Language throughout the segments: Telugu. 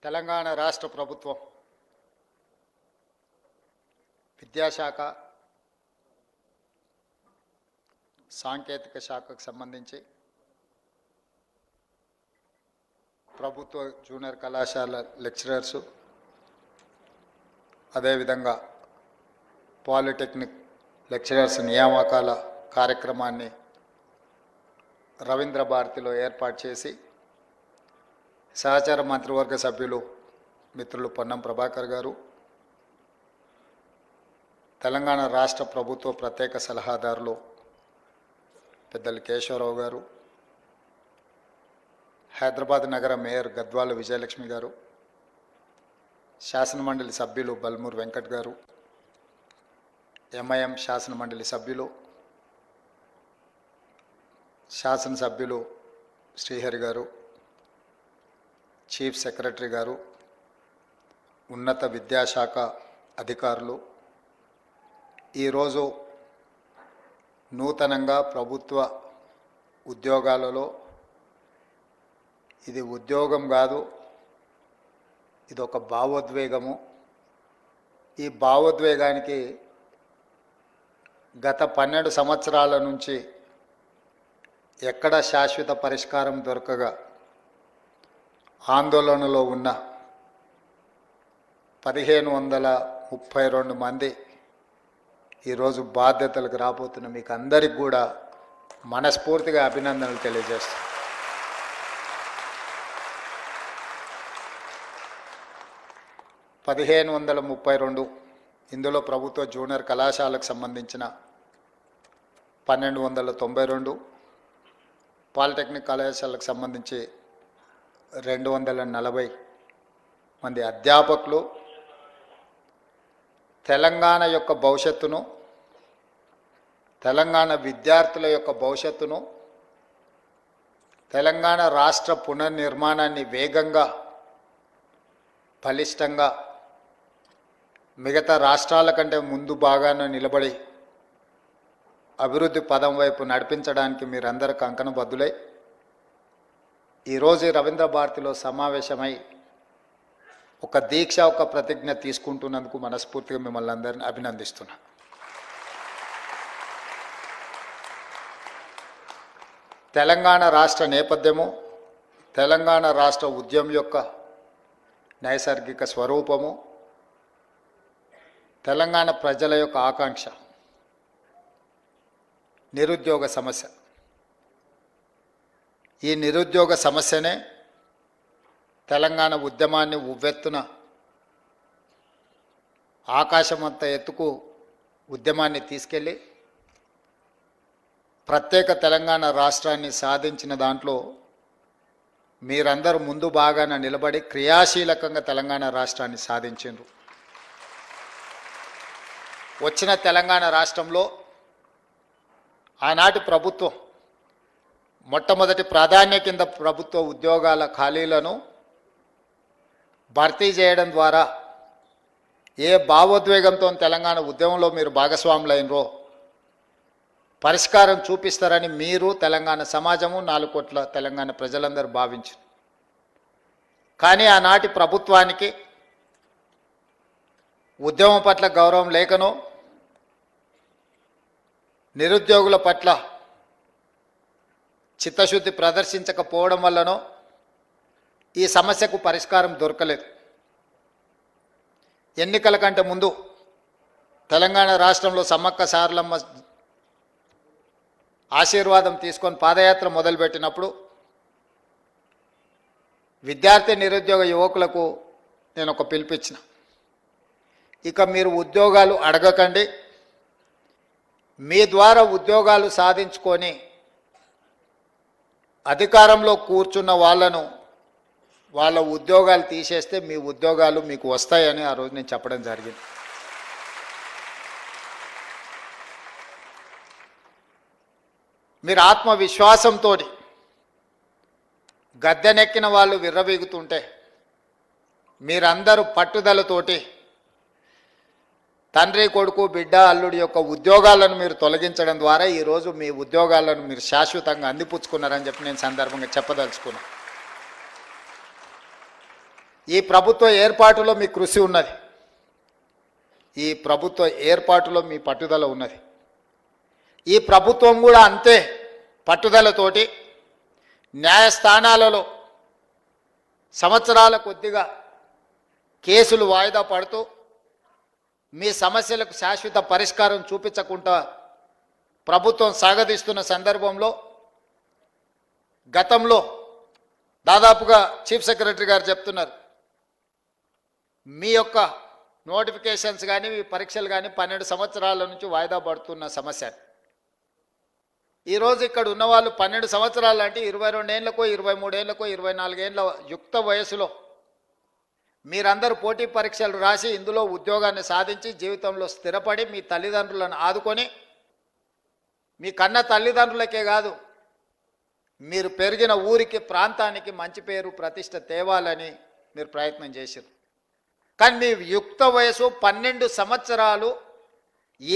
తెలంగాణ రాష్ట్ర ప్రభుత్వం విద్యాశాఖ సాంకేతిక శాఖకు సంబంధించి ప్రభుత్వ జూనియర్ కళాశాల లెక్చరర్సు అదేవిధంగా పాలిటెక్నిక్ లెక్చరర్స్ నియామకాల కార్యక్రమాన్ని రవీంద్ర భారతిలో ఏర్పాటు చేసి సహచార మంత్రివర్గ సభ్యులు మిత్రులు పొన్నం ప్రభాకర్ గారు, తెలంగాణ రాష్ట్ర ప్రభుత్వ ప్రత్యేక సలహాదారులు పెద్దలు కేశవరావు గారు, హైదరాబాద్ నగర మేయర్ గద్వాల విజయలక్ష్మి గారు, శాసనమండలి సభ్యులు బల్మూర్ వెంకట్ గారు, ఎంఐఎం శాసనమండలి సభ్యులు శాసనసభ్యులు శ్రీహరి గారు, చీఫ్ సెక్రటరీ గారు, ఉన్నత విద్యాశాఖ అధికారులు, ఈరోజు నూతనంగా ప్రభుత్వ ఉద్యోగాలలో ఇది ఉద్యోగం కాదు, ఇది ఒక భావోద్వేగము. ఈ భావోద్వేగానికి గత 12 సంవత్సరాల నుంచి ఎక్కడ శాశ్వత పరిష్కారం దొరకగా ఆందోళనలో ఉన్న 1532 మంది ఈరోజు బాధ్యతలకు రాబోతున్న మీకు అందరికి కూడా మనస్ఫూర్తిగా అభినందనలు తెలియజేస్తాను. ఇందులో ప్రభుత్వ జూనియర్ కళాశాలకు సంబంధించిన 1292, పాలిటెక్నిక్ కళాశాలకు సంబంధించి 240 మంది అధ్యాపకులు తెలంగాణ యొక్క భవిష్యత్తును, తెలంగాణ విద్యార్థుల యొక్క భవిష్యత్తును, తెలంగాణ రాష్ట్ర పునర్నిర్మాణాన్ని వేగంగా బలిష్టంగా మిగతా రాష్ట్రాల కంటే ముందు బాగానే నిలబడి అభివృద్ధి పదం వైపు నడిపించడానికి మీరందరూ కంకణబద్దులై ఈరోజు రవీంద్ర భారతిలో సమావేశమై ఒక దీక్ష, ఒక ప్రతిజ్ఞ తీసుకుంటున్నందుకు మనస్ఫూర్తిగా మిమ్మల్ని అందరినీ అభినందిస్తున్నా. తెలంగాణ రాష్ట్ర నేపథ్యము, తెలంగాణ రాష్ట్ర ఉద్యమం యొక్క నైసర్గిక స్వరూపము, తెలంగాణ ప్రజల యొక్క ఆకాంక్ష నిరుద్యోగ సమస్య. ఈ నిరుద్యోగ సమస్యనే తెలంగాణ ఉద్యమాన్ని ఉవ్వెత్తున ఆకాశమంత ఎత్తుకు ఉద్యమాన్ని తీసుకెళ్ళి ప్రత్యేక తెలంగాణ రాష్ట్రాన్ని సాధించిన దాంట్లో మీరందరూ ముందు బాగాన నిలబడి క్రియాశీలకంగా తెలంగాణ రాష్ట్రాన్ని సాధించారు. వచ్చిన తెలంగాణ రాష్ట్రంలో ఆనాటి ప్రభుత్వం మొట్టమొదటి ప్రాధాన్య కింద ప్రభుత్వ ఉద్యోగాల ఖాళీలను భర్తీ చేయడం ద్వారా ఏ భావోద్వేగంతో తెలంగాణ ఉద్యమంలో మీరు భాగస్వాములైనరో పరిష్కారం చూపిస్తారని మీరు, తెలంగాణ సమాజము, 4 కోట్ల తెలంగాణ ప్రజలందరూ భావించారు. కానీ ఆనాటి ప్రభుత్వానికి ఉద్యమం పట్ల గౌరవం లేకనో, నిరుద్యోగుల పట్ల చిత్తశుద్ధి ప్రదర్శించకపోవడం వల్లనో ఈ సమస్యకు పరిష్కారం దొరకలేదు. ఎన్నికల కంటే ముందు తెలంగాణ రాష్ట్రంలో సమ్మక్క సారలమ్మ ఆశీర్వాదం తీసుకొని పాదయాత్ర మొదలుపెట్టినప్పుడు విద్యార్థి నిరుద్యోగ యువకులకు నేను ఒక పిలుపిచ్చిన, ఇక మీరు ఉద్యోగాలు అడగకండి, మీ ద్వారా ఉద్యోగాలు సాధించుకొని అధికారంలో కూర్చున్న వాళ్ళ ఉద్యోగాలు తీసేస్తే మీ ఉద్యోగాలు మీకు వస్తాయని ఆ రోజు నేను చెప్పడం జరిగింది. మీరు ఆత్మవిశ్వాసంతో గద్దెనెక్కిన వాళ్ళు విర్రవీగుతుంటే మీరందరూ పట్టుదలతోటి తండ్రి, కొడుకు, బిడ్డ, అల్లుడి యొక్క ఉద్యోగాలను మీరు తొలగించడం ద్వారా ఈరోజు మీ ఉద్యోగాలను మీరు శాశ్వతంగా అందిపుచ్చుకున్నారని చెప్పి నేను సందర్భంగా చెప్పదలుచుకున్నాను. ఈ ప్రభుత్వ ఏర్పాటులో మీ కృషి ఉన్నది, ఈ ప్రభుత్వ ఏర్పాటులో మీ పట్టుదల ఉన్నది. ఈ ప్రభుత్వం కూడా అంతే పట్టుదలతోటి న్యాయస్థానాలలో సంవత్సరాల కొద్దిగా కేసులు వాయిదా పడుతూ మీ సమస్యలకు శాశ్వత పరిష్కారం చూపించకుండా ప్రభుత్వం సాగదీస్తున్న సందర్భంలో గతంలో దాదాపుగా చీఫ్ సెక్రటరీ గారు చెప్తున్నారు, మీ యొక్క నోటిఫికేషన్స్ కానీ మీ పరీక్షలు కానీ 12 సంవత్సరాల నుంచి వాయిదా పడుతున్న సమస్య. ఈరోజు ఇక్కడ ఉన్నవాళ్ళు 12 సంవత్సరాలు అంటే 22 ఏళ్ళకో 23 ఏళ్ళకో 24 ఏళ్ళ యుక్త వయసులో మీరందరూ పోటీ పరీక్షలు రాసి ఇందులో ఉద్యోగాన్ని సాధించి జీవితంలో స్థిరపడి మీ తల్లిదండ్రులను ఆదుకొని మీ కన్న తల్లిదండ్రులకే కాదు మీరు పెరిగిన ఊరికి ప్రాంతానికి మంచి పేరు ప్రతిష్ట తేవాలని మీరు ప్రయత్నం చేశారు. కానీ మీ యుక్త వయసు 12 సంవత్సరాలు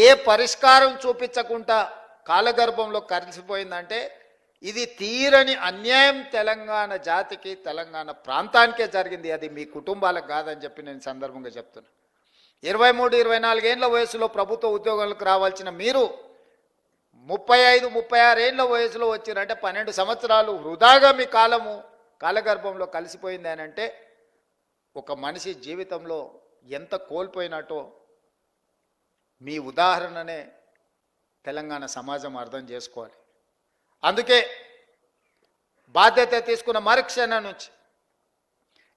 ఏ పరిష్కారం చూపించకుండా కాలగర్భంలో కలిసిపోయిందంటే ఇది తీరని అన్యాయం తెలంగాణ జాతికి తెలంగాణ ప్రాంతానికే జరిగింది, అది మీ కుటుంబాలకు కాదని చెప్పి నేను సందర్భంగా చెప్తున్నా. 23-24 ఏళ్ళ వయసులో ప్రభుత్వ ఉద్యోగాలకు రావాల్సిన మీరు 35-36 ఏళ్ళ వయసులో వచ్చిరంటే 12 సంవత్సరాలు వృధాగా మీ కాలగర్భంలో కలిసిపోయింది అని అంటే ఒక మనిషి జీవితంలో ఎంత కోల్పోయినట్టో మీ ఉదాహరణనే తెలంగాణ సమాజం అర్థం చేసుకోవాలి. అందుకే బాధ్యత తీసుకున్న మరుక్షణం నుంచి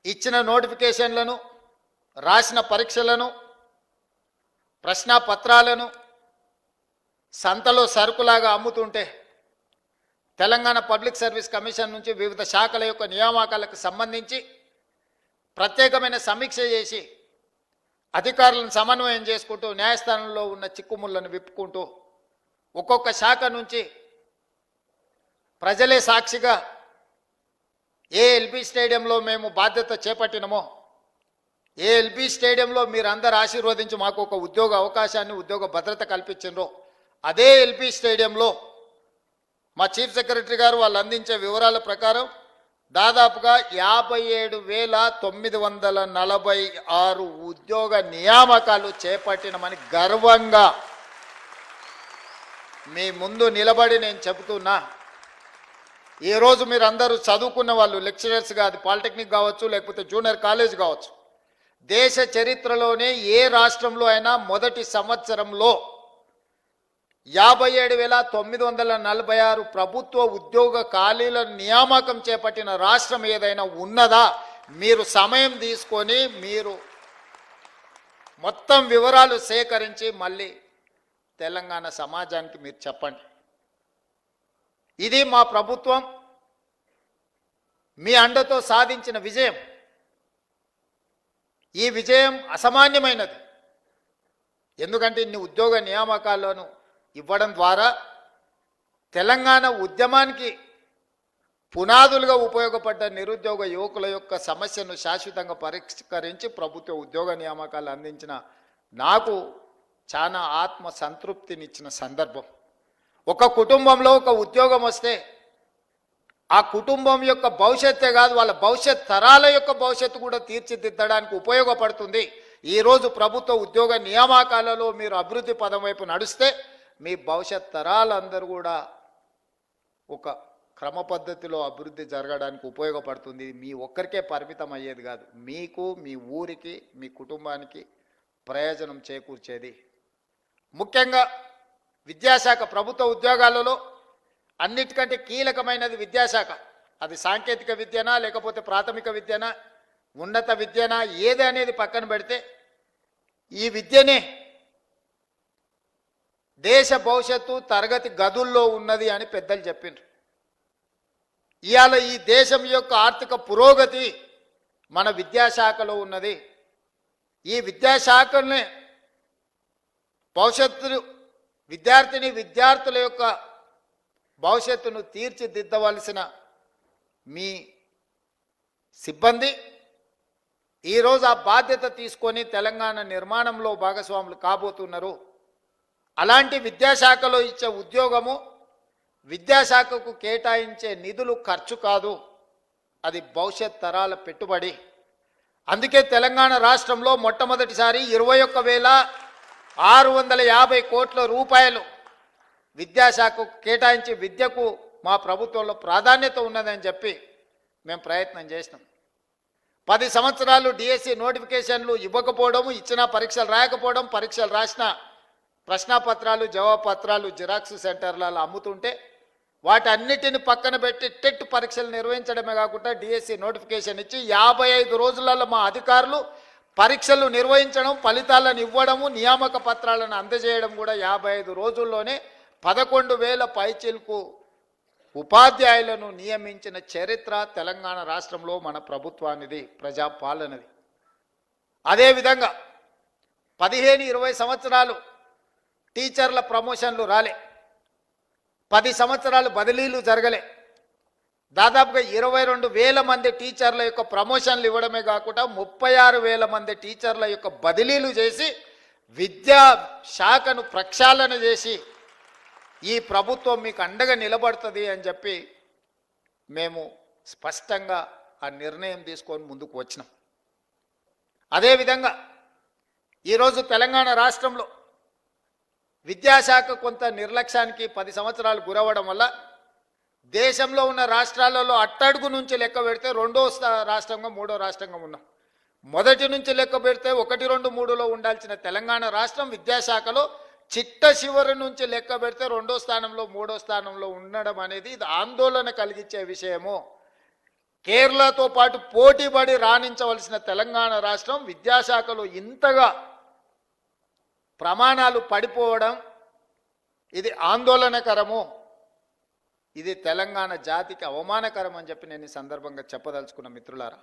ఇచ్చిన నోటిఫికేషన్లను, రాసిన పరీక్షలను, ప్రశ్నాపత్రాలను సంతలో సరుకులాగా అమ్ముతుంటే తెలంగాణ పబ్లిక్ సర్వీస్ కమిషన్ నుంచి వివిధ శాఖల యొక్క నియామకాలకు సంబంధించి ప్రత్యేకమైన సమీక్ష చేసి అధికారులను సమన్వయం చేసుకుంటూ న్యాయస్థానంలో ఉన్న చిక్కుముళ్లను విప్పుకుంటూ ఒక్కొక్క శాఖ నుంచి ప్రజలే సాక్షిగా ఏ ఎల్బీ స్టేడియంలో మేము బాధ్యత చేపట్టినమో, ఏ ఎల్బీ స్టేడియంలో మీరందరూ ఆశీర్వదించి మాకు ఒక ఉద్యోగ అవకాశాన్ని, ఉద్యోగ భద్రత కల్పించినరో అదే ఎల్బీ స్టేడియంలో మా చీఫ్ సెక్రటరీ గారు వాళ్ళు అందించే వివరాల ప్రకారం దాదాపుగా 57,946 ఉద్యోగ నియామకాలు చేపట్టినమని గర్వంగా మీ ముందు నిలబడి నేను చెబుతున్నా. ఈరోజు మీరు అందరూ చదువుకున్న వాళ్ళు, లెక్చరర్స్గా, అది పాలిటెక్నిక్ కావచ్చు లేకపోతే జూనియర్ కాలేజ్ కావచ్చు, దేశ చరిత్రలోనే ఏ రాష్ట్రంలో అయినా మొదటి సంవత్సరంలో 57,946 ప్రభుత్వ ఉద్యోగ ఖాళీల నియామకం చేపట్టిన రాష్ట్రం ఏదైనా ఉన్నదా? మీరు సమయం తీసుకొని మీరు మొత్తం వివరాలు సేకరించి మళ్ళీ తెలంగాణ సమాజానికి మీరు చెప్పండి. ఇది మా ప్రభుత్వం మీ అండతో సాధించిన విజయం. ఈ విజయం అసామాన్యమైనది. ఎందుకంటే ఇన్ని ఉద్యోగ నియామకాలను ఇవ్వడం ద్వారా తెలంగాణ ఉద్యమానికి పునాదులుగా ఉపయోగపడ్డ నిరుద్యోగ యువకుల యొక్క సమస్యను శాశ్వతంగా పరిష్కరించి ప్రభుత్వ ఉద్యోగ నియామకాలు అందించిన నాకు చాలా ఆత్మ సంతృప్తినిచ్చిన సందర్భం. ఒక కుటుంబంలో ఒక ఉద్యోగం వస్తే ఆ కుటుంబం యొక్క భవిష్యత్తే కాదు, వాళ్ళ భవిష్యత్ తరాల యొక్క భవిష్యత్తు కూడా తీర్చిదిద్దడానికి ఉపయోగపడుతుంది. ఈరోజు ప్రభుత్వ ఉద్యోగ నియామకాలలో మీరు అభివృద్ధి పదం వైపు నడిస్తే మీ భవిష్యత్ తరాలందరూ కూడా ఒక క్రమ పద్ధతిలో అభివృద్ధి జరగడానికి ఉపయోగపడుతుంది. మీ ఒక్కరికే పరిమితం అయ్యేది కాదు, మీకు, మీ ఊరికి, మీ కుటుంబానికి ప్రయోజనం చేకూర్చేది. ముఖ్యంగా విద్యాశాఖ, ప్రభుత్వ ఉద్యోగాలలో అన్నిటికంటే కీలకమైనది విద్యాశాఖ. అది సాంకేతిక విద్యనా లేకపోతే ప్రాథమిక విద్యనా ఉన్నత విద్యనా ఏది అనేది పక్కన పెడితే ఈ విద్యనే దేశ భవిష్యత్తు తరగతి గదుల్లో ఉన్నది అని పెద్దలు చెప్పిండ్రు. ఇవాళ ఈ దేశం యొక్క ఆర్థిక పురోగతి మన విద్యాశాఖలో ఉన్నది. ఈ విద్యాశాఖనే భవిష్యత్తు విద్యార్థుల యొక్క భవిష్యత్తును తీర్చిదిద్దవలసిన మీ సిబ్బంది ఈరోజు ఆ బాధ్యత తీసుకొని తెలంగాణ నిర్మాణంలో భాగస్వాములు కాబోతున్నారు. అలాంటి విద్యాశాఖలో ఇచ్చే ఉద్యోగము విద్యాశాఖకు కేటాయించే నిధులు ఖర్చు కాదు, అది భవిష్యత్ తరాల పెట్టుబడి. అందుకే తెలంగాణ రాష్ట్రంలో మొట్టమొదటిసారి 21,650 కోట్ల రూపాయలు విద్యాశాఖకు కేటాయించి విద్యకు మా ప్రభుత్వంలో ప్రాధాన్యత ఉన్నదని చెప్పి మేము ప్రయత్నం చేసినాం. 10 సంవత్సరాలు డిఎస్సి నోటిఫికేషన్లు ఇవ్వకపోవడం, ఇచ్చిన పరీక్షలు రాయకపోవడం, పరీక్షలు రాసిన ప్రశ్నాపత్రాలు జవాబు పత్రాలు జిరాక్స్ సెంటర్లలో అమ్ముతుంటే వాటన్నిటిని పక్కన పెట్టి టెట్ పరీక్షలు నిర్వహించడమే కాకుండా డిఎస్సి నోటిఫికేషన్ ఇచ్చి 55 రోజులలో మా అధికారులు పరీక్షలు నిర్వహించడం, ఫలితాలను ఇవ్వడము, నియామక పత్రాలను అందజేయడం కూడా 55 రోజుల్లోనే 11,000 పైచిలకు ఉపాధ్యాయులను నియమించిన చరిత్ర తెలంగాణ రాష్ట్రంలో మన ప్రభుత్వానిది, ప్రజాపాలనది. అదేవిధంగా 15-20 సంవత్సరాలు టీచర్ల ప్రమోషన్లు రాలే, 10 సంవత్సరాలు బదిలీలు జరగలే. దాదాపుగా 22,000 మంది టీచర్ల యొక్క ప్రమోషన్లు ఇవ్వడమే కాకుండా 36,000 మంది టీచర్ల యొక్క బదిలీలు చేసి విద్యా శాఖను ప్రక్షాళన చేసి ఈ ప్రభుత్వం మీకు అండగా నిలబడుతుంది అని చెప్పి మేము స్పష్టంగా ఆ నిర్ణయం తీసుకొని ముందుకు వచ్చినాం. అదేవిధంగా ఈరోజు తెలంగాణ రాష్ట్రంలో విద్యాశాఖ కొంత నిర్లక్ష్యానికి 10 సంవత్సరాలు గురవడం వల్ల దేశంలో ఉన్న రాష్ట్రాలలో అట్టడుగు నుంచి లెక్క పెడితే 2వ రాష్ట్రంగా 3వ రాష్ట్రంగా ఉన్నాం. మొదటి నుంచి లెక్క పెడితే 1, 2, 3లో ఉండాల్సిన తెలంగాణ రాష్ట్రం విద్యాశాఖలో చిట్ట చివరి నుంచి లెక్క పెడితే 2వ స్థానంలో 3వ స్థానంలో ఉండడం అనేది ఇది ఆందోళన కలిగించే విషయము. కేరళతో పాటు పోటీపడి రాణించవలసిన తెలంగాణ రాష్ట్రం విద్యాశాఖలో ఇంతగా ప్రమాణాలు పడిపోవడం ఇది ఆందోళనకరము, ఇది తెలంగాణ జాతికి అవమానకరం అని చెప్పి నేను ఈ సందర్భంగా చెప్పదలుచుకున్న మిత్రులారా.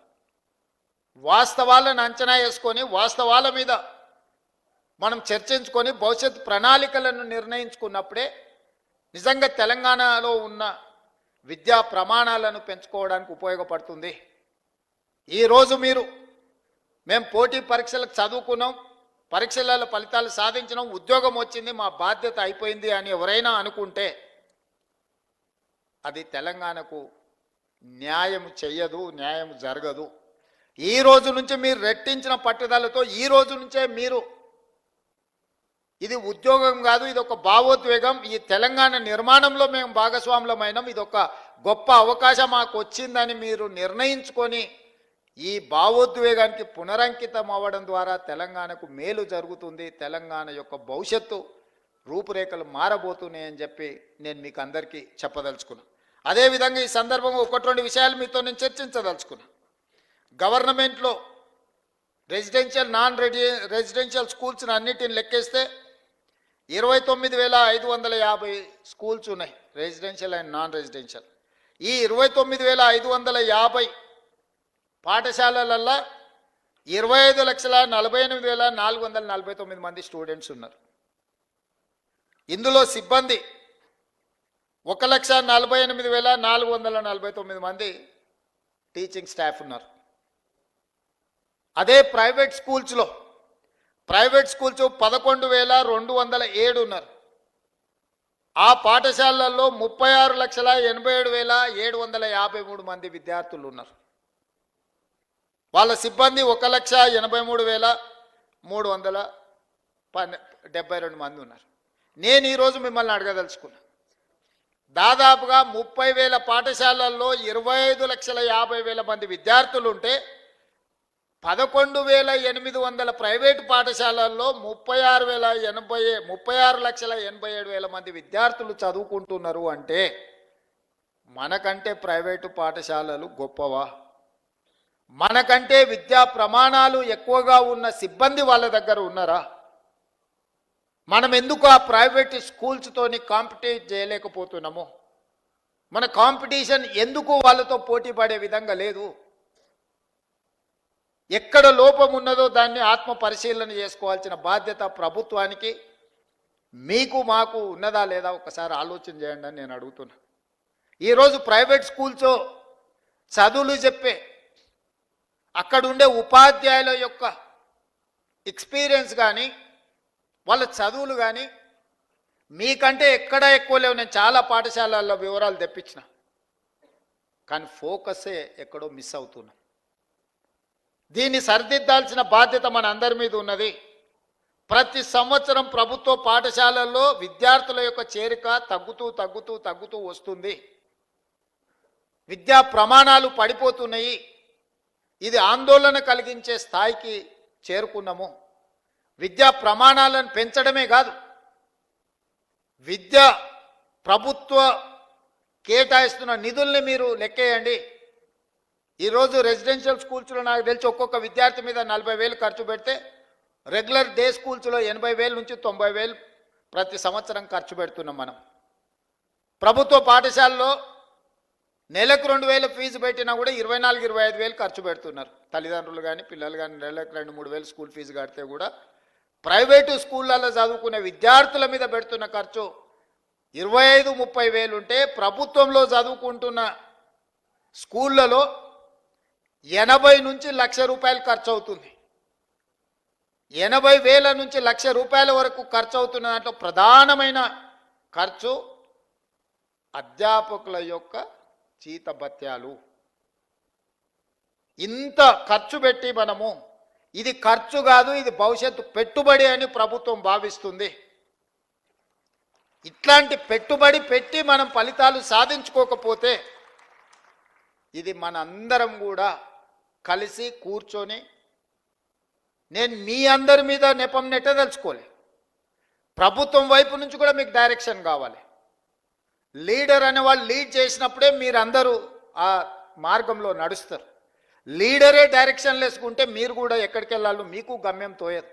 వాస్తవాలను అంచనా వేసుకొని వాస్తవాల మీద మనం చర్చించుకొని భవిష్యత్ ప్రణాళికలను నిర్ణయించుకున్నప్పుడే నిజంగా తెలంగాణలో ఉన్న విద్యా ప్రమాణాలను పెంచుకోవడానికి ఉపయోగపడుతుంది. ఈరోజు మేము పోటీ పరీక్షలకు చదువుకున్నాం, పరీక్షలలో ఫలితాలు సాధించినాం, ఉద్యోగం వచ్చింది, మా బాధ్యత అయిపోయింది అని ఎవరైనా అనుకుంటే అది తెలంగాణకు న్యాయం చెయ్యదు, న్యాయం జరగదు. ఈ రోజు నుంచి మీరు రెట్టించిన పట్టుదలతో ఈ రోజు నుంచే మీరు ఇది ఉద్యోగం కాదు, ఇది ఒక భావోద్వేగం, ఈ తెలంగాణ నిర్మాణంలో మేము భాగస్వాములమైనాం, ఇది ఒక గొప్ప అవకాశం మాకు వచ్చిందని మీరు నిర్ణయించుకొని ఈ భావోద్వేగానికి పునరంకితం అవ్వడం ద్వారా తెలంగాణకు మేలు జరుగుతుంది, తెలంగాణ యొక్క భవిష్యత్తు రూపురేఖలు మారబోతున్నాయని చెప్పి నేను మీకు అందరికీ చెప్పదలుచుకున్నా. అదేవిధంగా ఈ సందర్భంగా 1-2 విషయాలు మీతో నేను చర్చించదలుచుకున్నా. గవర్నమెంట్లో రెసిడెన్షియల్ నాన్ రెసిడెన్షియల్ స్కూల్స్ని అన్నిటిని లెక్కేస్తే 29,550 స్కూల్స్ ఉన్నాయి, రెసిడెన్షియల్ అండ్ నాన్ రెసిడెన్షియల్. ఈ 29,550 పాఠశాలలల్లో 25,48,449 మంది స్టూడెంట్స్ ఉన్నారు. ఇందులో సిబ్బంది 1,48,449 మంది టీచింగ్ స్టాఫ్ ఉన్నారు. అదే ప్రైవేట్ స్కూల్స్ 11,207 ఉన్నారు. ఆ పాఠశాలల్లో 36,87,753 మంది విద్యార్థులు ఉన్నారు. వాళ్ళ సిబ్బంది 1,83,372 మంది ఉన్నారు. నేను ఈరోజు మిమ్మల్ని అడగదలుచుకున్నా, దాదాపుగా 30,000 పాఠశాలల్లో 25,50,000 మంది విద్యార్థులు ఉంటే 11,800 ప్రైవేటు పాఠశాలల్లో 36,87,000 మంది విద్యార్థులు చదువుకుంటున్నారు అంటే మనకంటే ప్రైవేటు పాఠశాలలు గొప్పవా? మనకంటే విద్యా ప్రమాణాలు ఎక్కువగా ఉన్న సిబ్బంది వాళ్ళ దగ్గర ఉన్నారా? మనం ఎందుకు ఆ ప్రైవేట్ స్కూల్స్తోని కాంపిటీట్ చేయలేకపోతున్నాము? మన కాంపిటీషన్ ఎందుకు వాళ్ళతో పోటీ పడే విధంగా లేదు? ఎక్కడ లోపం ఉన్నదో దాన్ని ఆత్మ పరిశీలన చేసుకోవాల్సిన బాధ్యత ప్రభుత్వానికి, మీకు మాకు ఉన్నదా లేదా ఒకసారి ఆలోచన చేయండి అని నేను అడుగుతున్నా. ఈరోజు ప్రైవేట్ స్కూల్స్ చదువులు చెప్పే అక్కడ ఉండే ఉపాధ్యాయుల యొక్క ఎక్స్పీరియన్స్ కానీ వాళ్ళ చదువులు కానీ మీకంటే ఎక్కడ ఎక్కువ లేవు. నేను చాలా పాఠశాలల్లో వివరాలు తెప్పించిన, కానీ ఫోకసే ఎక్కడో మిస్ అవుతున్నాం. దీన్ని సరిదిద్దాల్సిన బాధ్యత మన అందరి మీద ఉన్నది. ప్రతి సంవత్సరం ప్రభుత్వ పాఠశాలల్లో విద్యార్థుల యొక్క చేరిక తగ్గుతూ వస్తుంది. విద్యా ప్రమాణాలు పడిపోతున్నాయి. ఇది ఆందోళన కలిగించే స్థాయికి చేరుకున్నాము. విద్యా ప్రమాణాలను పెంచడమే కాదు, విద్య ప్రభుత్వ కేటాయిస్తున్న నిధుల్ని మీరు లెక్కేయండి. ఈరోజు రెసిడెన్షియల్ స్కూల్స్లో నాకు తెలిసి ఒక్కొక్క విద్యార్థి మీద 40,000 ఖర్చు పెడితే రెగ్యులర్ డే స్కూల్స్లో 80,000 నుంచి 90,000 ప్రతి సంవత్సరం ఖర్చు పెడుతున్నాం మనం. ప్రభుత్వ పాఠశాలలో నెలకు 2,000 ఫీజు పెట్టినా కూడా 24,000-25,000 ఖర్చు పెడుతున్నారు తల్లిదండ్రులు కానీ పిల్లలు కానీ. నెలకు 2-3,000 స్కూల్ ఫీజు కడితే కూడా ప్రైవేటు స్కూళ్ళల్లో చదువుకునే విద్యార్థుల మీద పెడుతున్న ఖర్చు 25-30,000 ఉంటే ప్రభుత్వంలో చదువుకుంటున్న స్కూళ్ళలో 80 నుంచి ₹1,00,000 ఖర్చు అవుతుంది. 80,000 నుంచి ₹1,00,000 వరకు ఖర్చు అవుతున్న దాంట్లో ప్రధానమైన ఖర్చు అధ్యాపకుల యొక్క జీతభత్యాలు. ఇంత ఖర్చు పెట్టి మనము ఇది ఖర్చు కాదు, ఇది భవిష్యత్తు పెట్టుబడి అని ప్రభుత్వం భావిస్తుంది. ఇట్లాంటి పెట్టుబడి పెట్టి మనం ఫలితాలు సాధించుకోకపోతే ఇది మనందరం కూడా కలిసి కూర్చొని, నేను మీ అందరి మీద నెపం నెట్టదలుచుకోలే, ప్రభుత్వం వైపు నుంచి కూడా మీకు డైరెక్షన్ కావాలి. లీడర్ అనే వాళ్ళు లీడ్ చేసినప్పుడే మీరందరూ ఆ మార్గంలో నడుస్తారు. లీడరే డైరెక్షన్ లెస్ ఉంటే మీరు కూడా ఎక్కడికి వెళ్ళాలో మీకు గమ్యం తోయదు.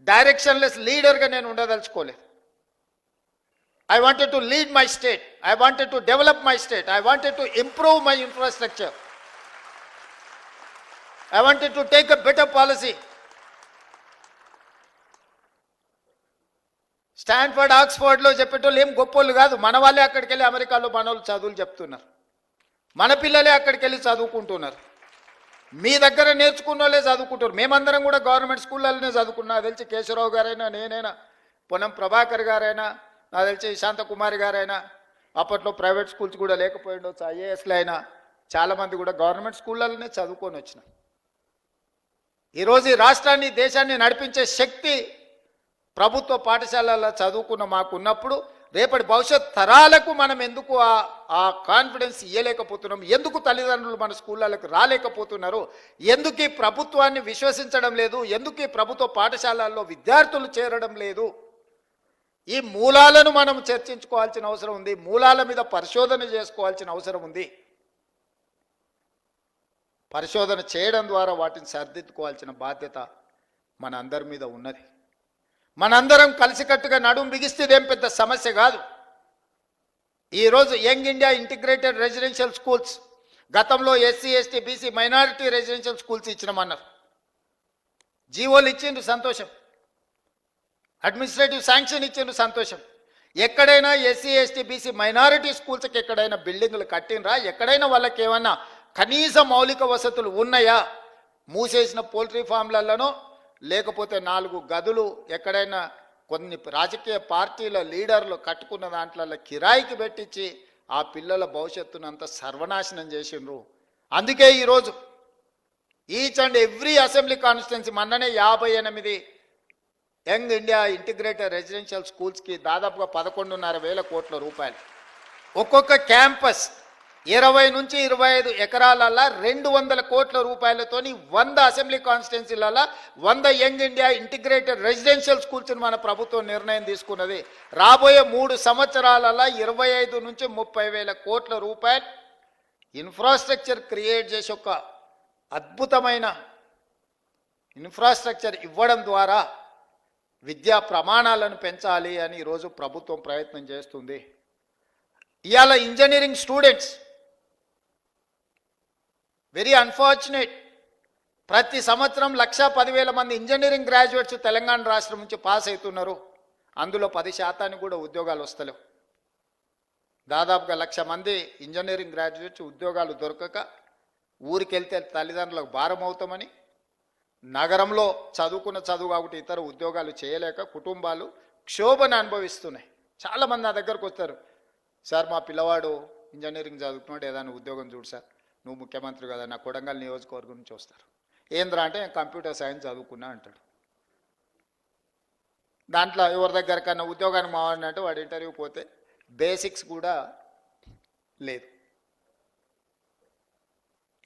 డైరెక్షన్ లెస్ లీడర్గా నేను ఉండదలుచుకోలేదు. I wanted to lead my state. I wanted to develop my state. I wanted to improve my infrastructure. I wanted to take a better policy. Stanford ఆక్స్ఫర్డ్లో చెప్పేటోళ్ళు ఏం గొప్పోళ్ళు కాదు. మన వాళ్ళే అక్కడికి వెళ్ళి అమెరికాలో మన వాళ్ళు చదువులు చెప్తున్నారు. మన పిల్లలే అక్కడికి వెళ్ళి చదువుకుంటున్నారు. మీ దగ్గర నేర్చుకున్న వాళ్ళే చదువుకుంటారు. మేమందరం కూడా గవర్నమెంట్ స్కూళ్ళలోనే చదువుకున్నా. తెలిసి కేశవరావు గారైనా, నేనైనా, పొన్నం ప్రభాకర్ గారైనా, నాకు తెలిసి శాంతకుమారి గారైనా, అప్పట్లో ప్రైవేట్ స్కూల్స్ కూడా లేకపోయిండొచ్చు, ఐఏఎస్లు అయినా చాలామంది కూడా గవర్నమెంట్ స్కూళ్ళలోనే చదువుకొని వచ్చినాం. ఈరోజు ఈ రాష్ట్రాన్ని దేశాన్ని నడిపించే శక్తి ప్రభుత్వ పాఠశాలల్లో చదువుకున్న మాకున్నప్పుడు రేపటి భవిష్యత్ తరాలకు మనం ఎందుకు ఆ కాన్ఫిడెన్స్ ఇవ్వలేకపోతున్నాం? ఎందుకు తల్లిదండ్రులు మన స్కూళ్ళకు రాలేకపోతున్నారు? ఎందుకు ఈ ప్రభుత్వాన్ని విశ్వసించడం లేదు? ఎందుకు ఈ ప్రభుత్వ పాఠశాలల్లో విద్యార్థులు చేరడం లేదు? ఈ మూలాలను మనం చర్చించుకోవాల్సిన అవసరం ఉంది. మూలాల మీద పరిశోధన చేసుకోవాల్సిన అవసరం ఉంది. పరిశోధన చేయడం ద్వారా వాటిని సరిదిద్దుకోవాల్సిన బాధ్యత మన అందరి మీద ఉన్నది. మనందరం కలిసికట్టుగా నడుం బిగిస్తే ఇదేం పెద్ద సమస్య కాదు. ఈరోజు Young India integrated residential schools, గతంలో SC ST BC minority residential schools ఇచ్చినామన్నారు. జీవోలు ఇచ్చిండ్రు, సంతోషం. అడ్మినిస్ట్రేటివ్ శాంక్షన్ ఇచ్చిండ్రు, సంతోషం. ఎక్కడైనా ఎస్సీ ఎస్టీ బీసీ మైనారిటీ స్కూల్స్కి ఎక్కడైనా బిల్డింగులు కట్టినరా? ఎక్కడైనా వాళ్ళకి ఏమన్నా కనీస మౌలిక వసతులు ఉన్నాయా? మూసేసిన పోల్ట్రీ ఫామ్లలోనో లేకపోతే 4 గదులు ఎక్కడైనా కొన్ని రాజకీయ పార్టీల లీడర్లు కట్టుకున్న దాంట్లో కిరాయికి పెట్టించి ఆ పిల్లల భవిష్యత్తును అంతా సర్వనాశనం చేసిండ్రు. అందుకే ఈరోజు each and every assembly constituency మొన్ననే 58 యంగ్ ఇండియా ఇంటిగ్రేటెడ్ రెసిడెన్షియల్ స్కూల్స్కి దాదాపుగా 11,500 కోట్ల రూపాయలు. ఒక్కొక్క క్యాంపస్ 20 నుంచి 25 ఎకరాలల్లో 200 కోట్ల రూపాయలతోని 100 అసెంబ్లీ కాన్స్టిట్యున్సీలలో 100 యంగ్ ఇండియా ఇంటిగ్రేటెడ్ రెసిడెన్షియల్ స్కూల్స్ని మన ప్రభుత్వం నిర్ణయం తీసుకున్నది. రాబోయే 3 సంవత్సరాలలో 25 నుంచి 30,000 కోట్ల రూపాయలు ఇన్ఫ్రాస్ట్రక్చర్ క్రియేట్ చేసి ఒక అద్భుతమైన ఇన్ఫ్రాస్ట్రక్చర్ ఇవ్వడం ద్వారా విద్యా ప్రమాణాలను పెంచాలి అని ఈరోజు ప్రభుత్వం ప్రయత్నం చేస్తుంది. ఇవాళ ఇంజనీరింగ్ స్టూడెంట్స్ వెరీ అన్ఫార్చునేట్, ప్రతి సంవత్సరం 1,10,000 మంది ఇంజనీరింగ్ గ్రాడ్యుయేట్స్ తెలంగాణ రాష్ట్రం నుంచి పాస్ అవుతున్నారు. అందులో 10% కూడా ఉద్యోగాలు వస్తలేవు. దాదాపుగా 1,00,000 మంది ఇంజనీరింగ్ గ్రాడ్యుయేట్స్ ఉద్యోగాలు దొరకక ఊరికెళ్తే తల్లిదండ్రులకు భారం అవుతామని, నగరంలో చదువుకున్న చదువు కాబట్టి ఇతర ఉద్యోగాలు చేయలేక కుటుంబాలు క్షోభను అనుభవిస్తున్నాయి. చాలామంది నా దగ్గరకు వస్తారు, సార్ మా పిల్లవాడు ఇంజనీరింగ్ చదువుతున్నాడు, ఏదైనా ఉద్యోగం చూడు సార్, నువ్వు ముఖ్యమంత్రి కదా, నా కొడంగల్ నియోజకవర్గం నుంచి వస్తారు. ఏంద్రా అంటే నేను కంప్యూటర్ సైన్స్ చదువుకున్నా అంటాడు. దాంట్లో ఎవరి దగ్గర కన్నా ఉద్యోగానికి మావాడిని అంటే వాడు ఇంటర్వ్యూ పోతే బేసిక్స్ కూడా లేదు.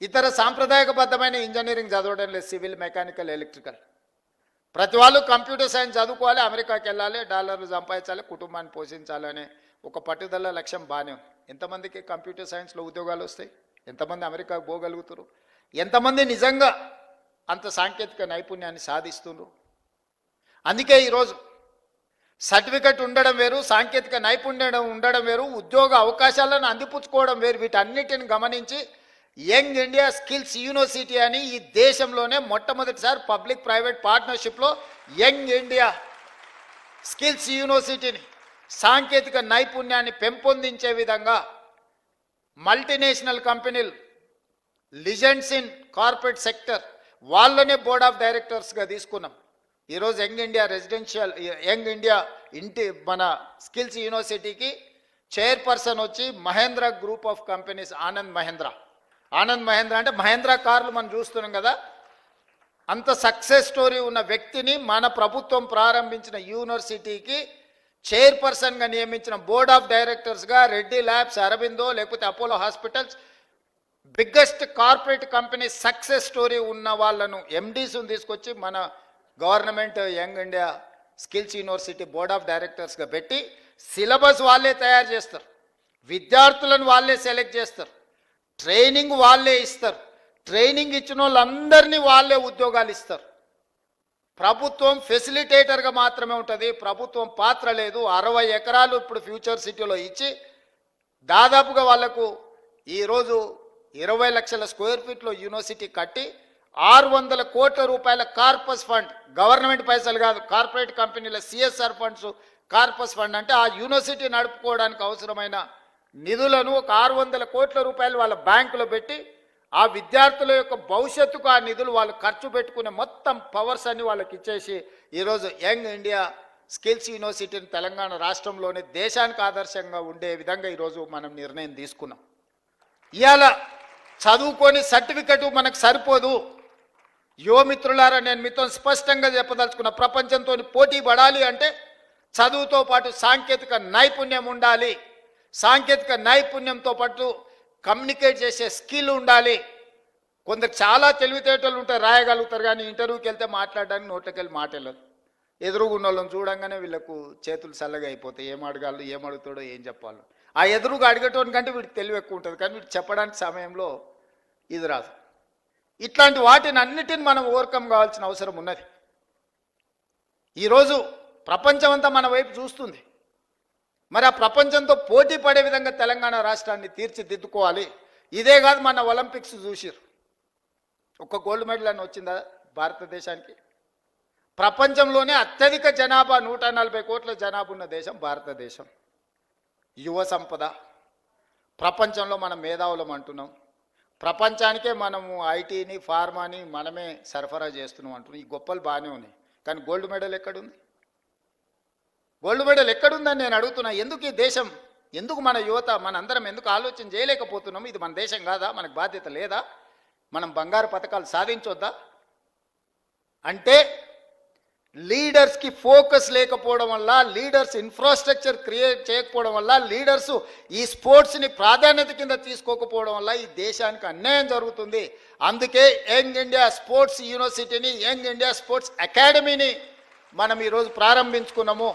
ఇతర సాంప్రదాయకబద్ధమైన ఇంజనీరింగ్ చదవడం లేదు, సివిల్, మెకానికల్, ఎలక్ట్రికల్. ప్రతి వాళ్ళు కంప్యూటర్ సైన్స్ చదువుకోవాలి, అమెరికాకి వెళ్ళాలి, డాలర్లు సంపాదించాలి, కుటుంబాన్ని పోషించాలనే ఒక పట్టుదల లక్ష్యం బాగానే ఉంది. ఎంతమందికి కంప్యూటర్ సైన్స్లో ఉద్యోగాలు వస్తాయి? ఎంతమంది అమెరికాకు పోగలుగుతారు? ఎంతమంది నిజంగా అంత సాంకేతిక నైపుణ్యాన్ని సాధిస్తున్నారు? అందుకే ఈరోజు సర్టిఫికెట్ ఉండడం వేరు, సాంకేతిక నైపుణ్యం ఉండడం వేరు, ఉద్యోగ అవకాశాలను అందిపుచ్చుకోవడం వేరు. వీటన్నిటిని గమనించి యంగ్ ఇండియా స్కిల్స్ యూనివర్సిటీ అని ఈ దేశంలోనే మొట్టమొదటిసారి పబ్లిక్ ప్రైవేట్ పార్ట్నర్షిప్లో యంగ్ ఇండియా స్కిల్స్ యూనివర్సిటీని సాంకేతిక నైపుణ్యాన్ని పెంపొందించే విధంగా మల్టీనేషనల్ కంపెనీలు, లిజెండ్స్ ఇన్ కార్పొరేట్ సెక్టర్ వాళ్ళనే బోర్డ్ ఆఫ్ డైరెక్టర్స్గా తీసుకున్నాం. ఈరోజు Young India residential Young India మన స్కిల్స్ యూనివర్సిటీకి చైర్పర్సన్ వచ్చి Mahindra group of companies, Anand Mahindra అంటే మహేంద్ర కార్లు మనం చూస్తున్నాం కదా, అంత సక్సెస్ స్టోరీ ఉన్న వ్యక్తిని మన ప్రభుత్వం ప్రారంభించిన యూనివర్సిటీకి చైర్పర్సన్గా నియమించిన బోర్డ్ ఆఫ్ డైరెక్టర్స్గా రెడ్డి ల్యాబ్స్, అరబిందో, లేకపోతే Apollo hospitals, biggest corporate company success story ఉన్న వాళ్ళను ఎండీస్ని తీసుకొచ్చి మన government Young India skills university board of డైరెక్టర్స్గా పెట్టి సిలబస్ వాళ్ళే తయారు చేస్తారు, విద్యార్థులను వాళ్ళే సెలెక్ట్ చేస్తారు, ట్రైనింగ్ వాళ్ళే ఇస్తారు, ట్రైనింగ్ ఇచ్చిన వాళ్ళందరినీ వాళ్ళే ఉద్యోగాలు ఇస్తారు. ప్రభుత్వం ఫెసిలిటేటర్గా మాత్రమే ఉంటుంది, ప్రభుత్వం పాత్ర లేదు. 60 ఎకరాలు ఇప్పుడు ఫ్యూచర్ సిటీలో ఇచ్చి దాదాపుగా వాళ్లకు ఈరోజు 20 లక్షల స్క్వేర్ ఫీట్లో యూనివర్సిటీ కట్టి 600 కోట్ల రూపాయల కార్పస్ ఫండ్, గవర్నమెంట్ పైసలు కాదు, కార్పొరేట్ కంపెనీల సిఎస్ఆర్ ఫండ్స్, కార్పస్ ఫండ్ అంటే ఆ యూనివర్సిటీ నడుపుకోవడానికి అవసరమైన నిధులను ఒక 600 కోట్ల రూపాయలు వాళ్ళ బ్యాంకులో పెట్టి ఆ విద్యార్థుల యొక్క భవిష్యత్తుకు ఆ నిధులు వాళ్ళు ఖర్చు పెట్టుకునే మొత్తం పవర్స్ అన్ని వాళ్ళకి ఇచ్చేసి ఈరోజు యంగ్ ఇండియా స్కిల్స్ యూనివర్సిటీని తెలంగాణ రాష్ట్రంలోనే దేశానికి ఆదర్శంగా ఉండే విధంగా ఈరోజు మనం నిర్ణయం తీసుకున్నాం. ఇవాళ చదువుకొని సర్టిఫికెట్ మనకు సరిపోదు. యువమిత్రులారా, నేను మీతో స్పష్టంగా చెప్పదలుచుకున్న, ప్రపంచంతో పోటీ పడాలి అంటే చదువుతో పాటు సాంకేతిక నైపుణ్యం ఉండాలి. సాంకేతిక నైపుణ్యంతో పాటు కమ్యూనికేట్ చేసే స్కిల్ ఉండాలి. కొందరు చాలా తెలివితేటలు ఉంటాయి, రాయగలుగుతారు, కానీ ఇంటర్వ్యూకి వెళ్తే మాట్లాడడానికి నోట్లోకి వెళ్ళి మాట వెళ్ళదు. ఎదురుగున్న వాళ్ళని చూడంగానే వీళ్ళకు చేతులు చల్లగా అయిపోతాయి. ఏం అడగాలి, ఏం అడుగుతాడో, ఏం చెప్పాలో. ఆ ఎదురుగా అడిగేటోని కంటే వీడికి తెలివి ఎక్కువ ఉంటుంది, కానీ వీడు చెప్పడానికి సమయంలో ఇది రాదు. ఇట్లాంటి వాటిని అన్నిటిని మనం ఓవర్కమ్ కావాల్సిన అవసరం ఉన్నది. ఈరోజు ప్రపంచం అంతా మన వైపు చూస్తుంది. మరి ఆ ప్రపంచంతో పోటీ పడే విధంగా తెలంగాణ రాష్ట్రాన్ని తీర్చిదిద్దుకోవాలి. ఇదే కాదు, మన ఒలింపిక్స్ చూసిరు, ఒక గోల్డ్ మెడల్ అని వచ్చిందా భారతదేశానికి? ప్రపంచంలోనే అత్యధిక జనాభా 140 కోట్ల జనాభా ఉన్న దేశం భారతదేశం. యువ సంపద, ప్రపంచంలో మనం మేధావులం అంటున్నాం, ప్రపంచానికే మనము ఐటీని, ఫార్మాని మనమే సరఫరా చేస్తున్నాం అంటున్నాం. ఈ గొప్పలు బాగానే ఉన్నాయి, కానీ గోల్డ్ మెడల్ ఎక్కడుంది? గోల్డ్ మెడల్ ఎక్కడుందని నేను అడుగుతున్నా. ఎందుకు ఈ దేశం, ఎందుకు మన యువత, మనందరం ఎందుకు ఆలోచన చేయలేకపోతున్నాం? ఇది మన దేశం కాదా? మనకు బాధ్యత లేదా? మనం బంగారు పథకాలు సాధించొద్దా? అంటే లీడర్స్కి ఫోకస్ లేకపోవడం వల్ల, లీడర్స్ ఇన్ఫ్రాస్ట్రక్చర్ క్రియేట్ చేయకపోవడం వల్ల, లీడర్స్ ఈ స్పోర్ట్స్ని ప్రాధాన్యత కింద తీసుకోకపోవడం వల్ల ఈ దేశానికి అన్యాయం జరుగుతుంది. అందుకే యంగ్ ఇండియా స్పోర్ట్స్ యూనివర్సిటీని, యంగ్ ఇండియా స్పోర్ట్స్ అకాడమీని మనం ఈరోజు ప్రారంభించుకున్నాము.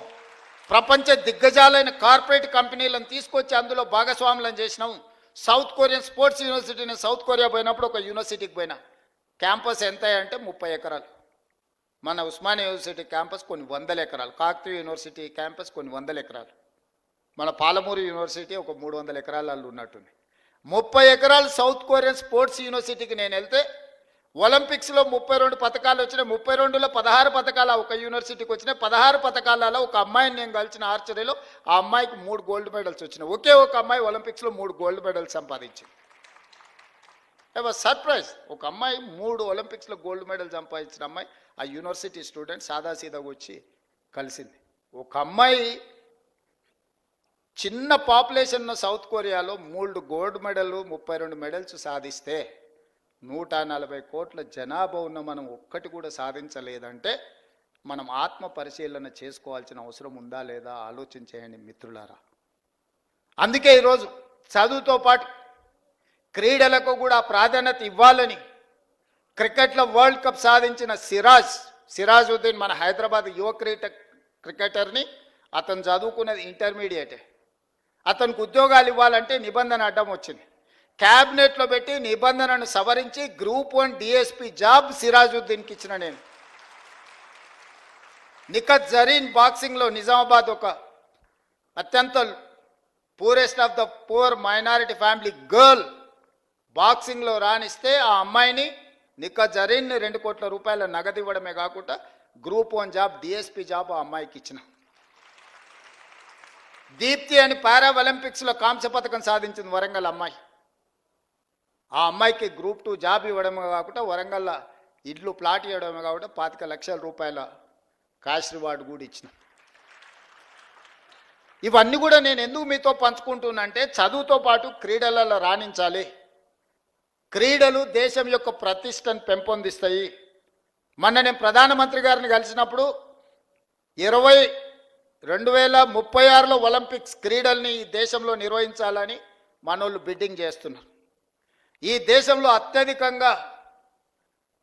ప్రపంచ దిగ్గజాలైన కార్పొరేట్ కంపెనీలను తీసుకొచ్చి అందులో భాగస్వాములను చేసినాము. సౌత్ కొరియన్ స్పోర్ట్స్ యూనివర్సిటీని సౌత్ కొరియా పోయినప్పుడు ఒక యూనివర్సిటీకి పోయినా, క్యాంపస్ ఎంత అంటే 30 ఎకరాలు. మన ఉస్మానియా యూనివర్సిటీ క్యాంపస్ కొన్ని 100 ఎకరాలు, కాకతీయ యూనివర్సిటీ క్యాంపస్ కొన్ని 100 ఎకరాలు, మన పాలమూరు యూనివర్సిటీ ఒక 300 ఎకరాలలో ఉన్నట్టుంది. 30 ఎకరాలు సౌత్ కొరియన్ స్పోర్ట్స్ యూనివర్సిటీకి నేను వెళ్తే ఒలింపిక్స్లో 32 పథకాలు వచ్చినాయి. 32లో 16 పథకాలు ఒక యూనివర్సిటీకి వచ్చినాయి. 16 పథకాలలో ఒక అమ్మాయిని నేను కలిసిన ఆర్చరీలో, ఆ అమ్మాయికి 3 గోల్డ్ మెడల్స్ వచ్చినాయి. ఒకే ఒక అమ్మాయి ఒలింపిక్స్లో 3 గోల్డ్ మెడల్స్ సంపాదించింది. I was surprise. ఒక అమ్మాయి 3 ఒలింపిక్స్లో గోల్డ్ మెడల్ సంపాదించిన అమ్మాయి ఆ యూనివర్సిటీ స్టూడెంట్ సాదాసీదాగా వచ్చి కలిసింది. ఒక అమ్మాయి చిన్న పాపులేషన్ ఉన్న సౌత్ కొరియాలో 3 గోల్డ్ మెడల్, 32 మెడల్స్ సాధిస్తే 140 కోట్ల జనాభా ఉన్న మనం ఒక్కటి కూడా సాధించలేదంటే మనం ఆత్మ పరిశీలన చేసుకోవాల్సిన అవసరం ఉందా లేదా ఆలోచించేయండి మిత్రులారా. అందుకే ఈరోజు చదువుతో పాటు క్రీడలకు కూడా ప్రాధాన్యత ఇవ్వాలని క్రికెట్లో వరల్డ్ కప్ సాధించిన సిరాజుద్దీన్ మన హైదరాబాద్ యువ క్రికెటర్ని, అతను చదువుకున్నది ఇంటర్మీడియటే. అతనికి ఉద్యోగాలు ఇవ్వాలంటే నిబంధన అడ్డం వచ్చింది. క్యాబినెట్లో పెట్టి నిబంధనను సవరించి గ్రూప్ 1 డిఎస్పీ జాబ్ సిరాజుద్దీన్కి ఇచ్చిన నేను. నిఖత్ జరీన్ బాక్సింగ్లో నిజామాబాద్ ఒక అత్యంత poorest of the poor minority family girl బాక్సింగ్లో రాణిస్తే ఆ అమ్మాయిని నిఖత్ జరీన్ని 2 కోట్ల రూపాయల నగదు ఇవ్వడమే కాకుండా గ్రూప్ 1 జాబ్ డిఎస్పీ జాబ్ ఆ అమ్మాయికి ఇచ్చిన. దీప్తి అని పారా ఒలింపిక్స్లో కాంస్య పథకం సాధించింది వరంగల్ అమ్మాయి. ఆ అమ్మాయికి గ్రూప్ 2 జాబ్ ఇవ్వడమే కాకుండా వరంగల్లో ఇల్లు ప్లాట్ ఇవ్వడమే కాకుండా 25 లక్షల రూపాయల క్యాష్ రివార్డు కూడా ఇచ్చిన. ఇవన్నీ కూడా నేను ఎందుకు మీతో పంచుకుంటున్నానంటే చదువుతో పాటు క్రీడలలో రాణించాలి. క్రీడలు దేశం యొక్క ప్రతిష్టను పెంపొందిస్తాయి. మొన్న నేను ప్రధానమంత్రి గారిని కలిసినప్పుడు 2036లో ఒలింపిక్స్ క్రీడల్ని ఈ దేశంలో నిర్వహించాలని మనోళ్ళు బిడ్డింగ్ చేస్తున్నారు. ఈ దేశంలో అత్యధికంగా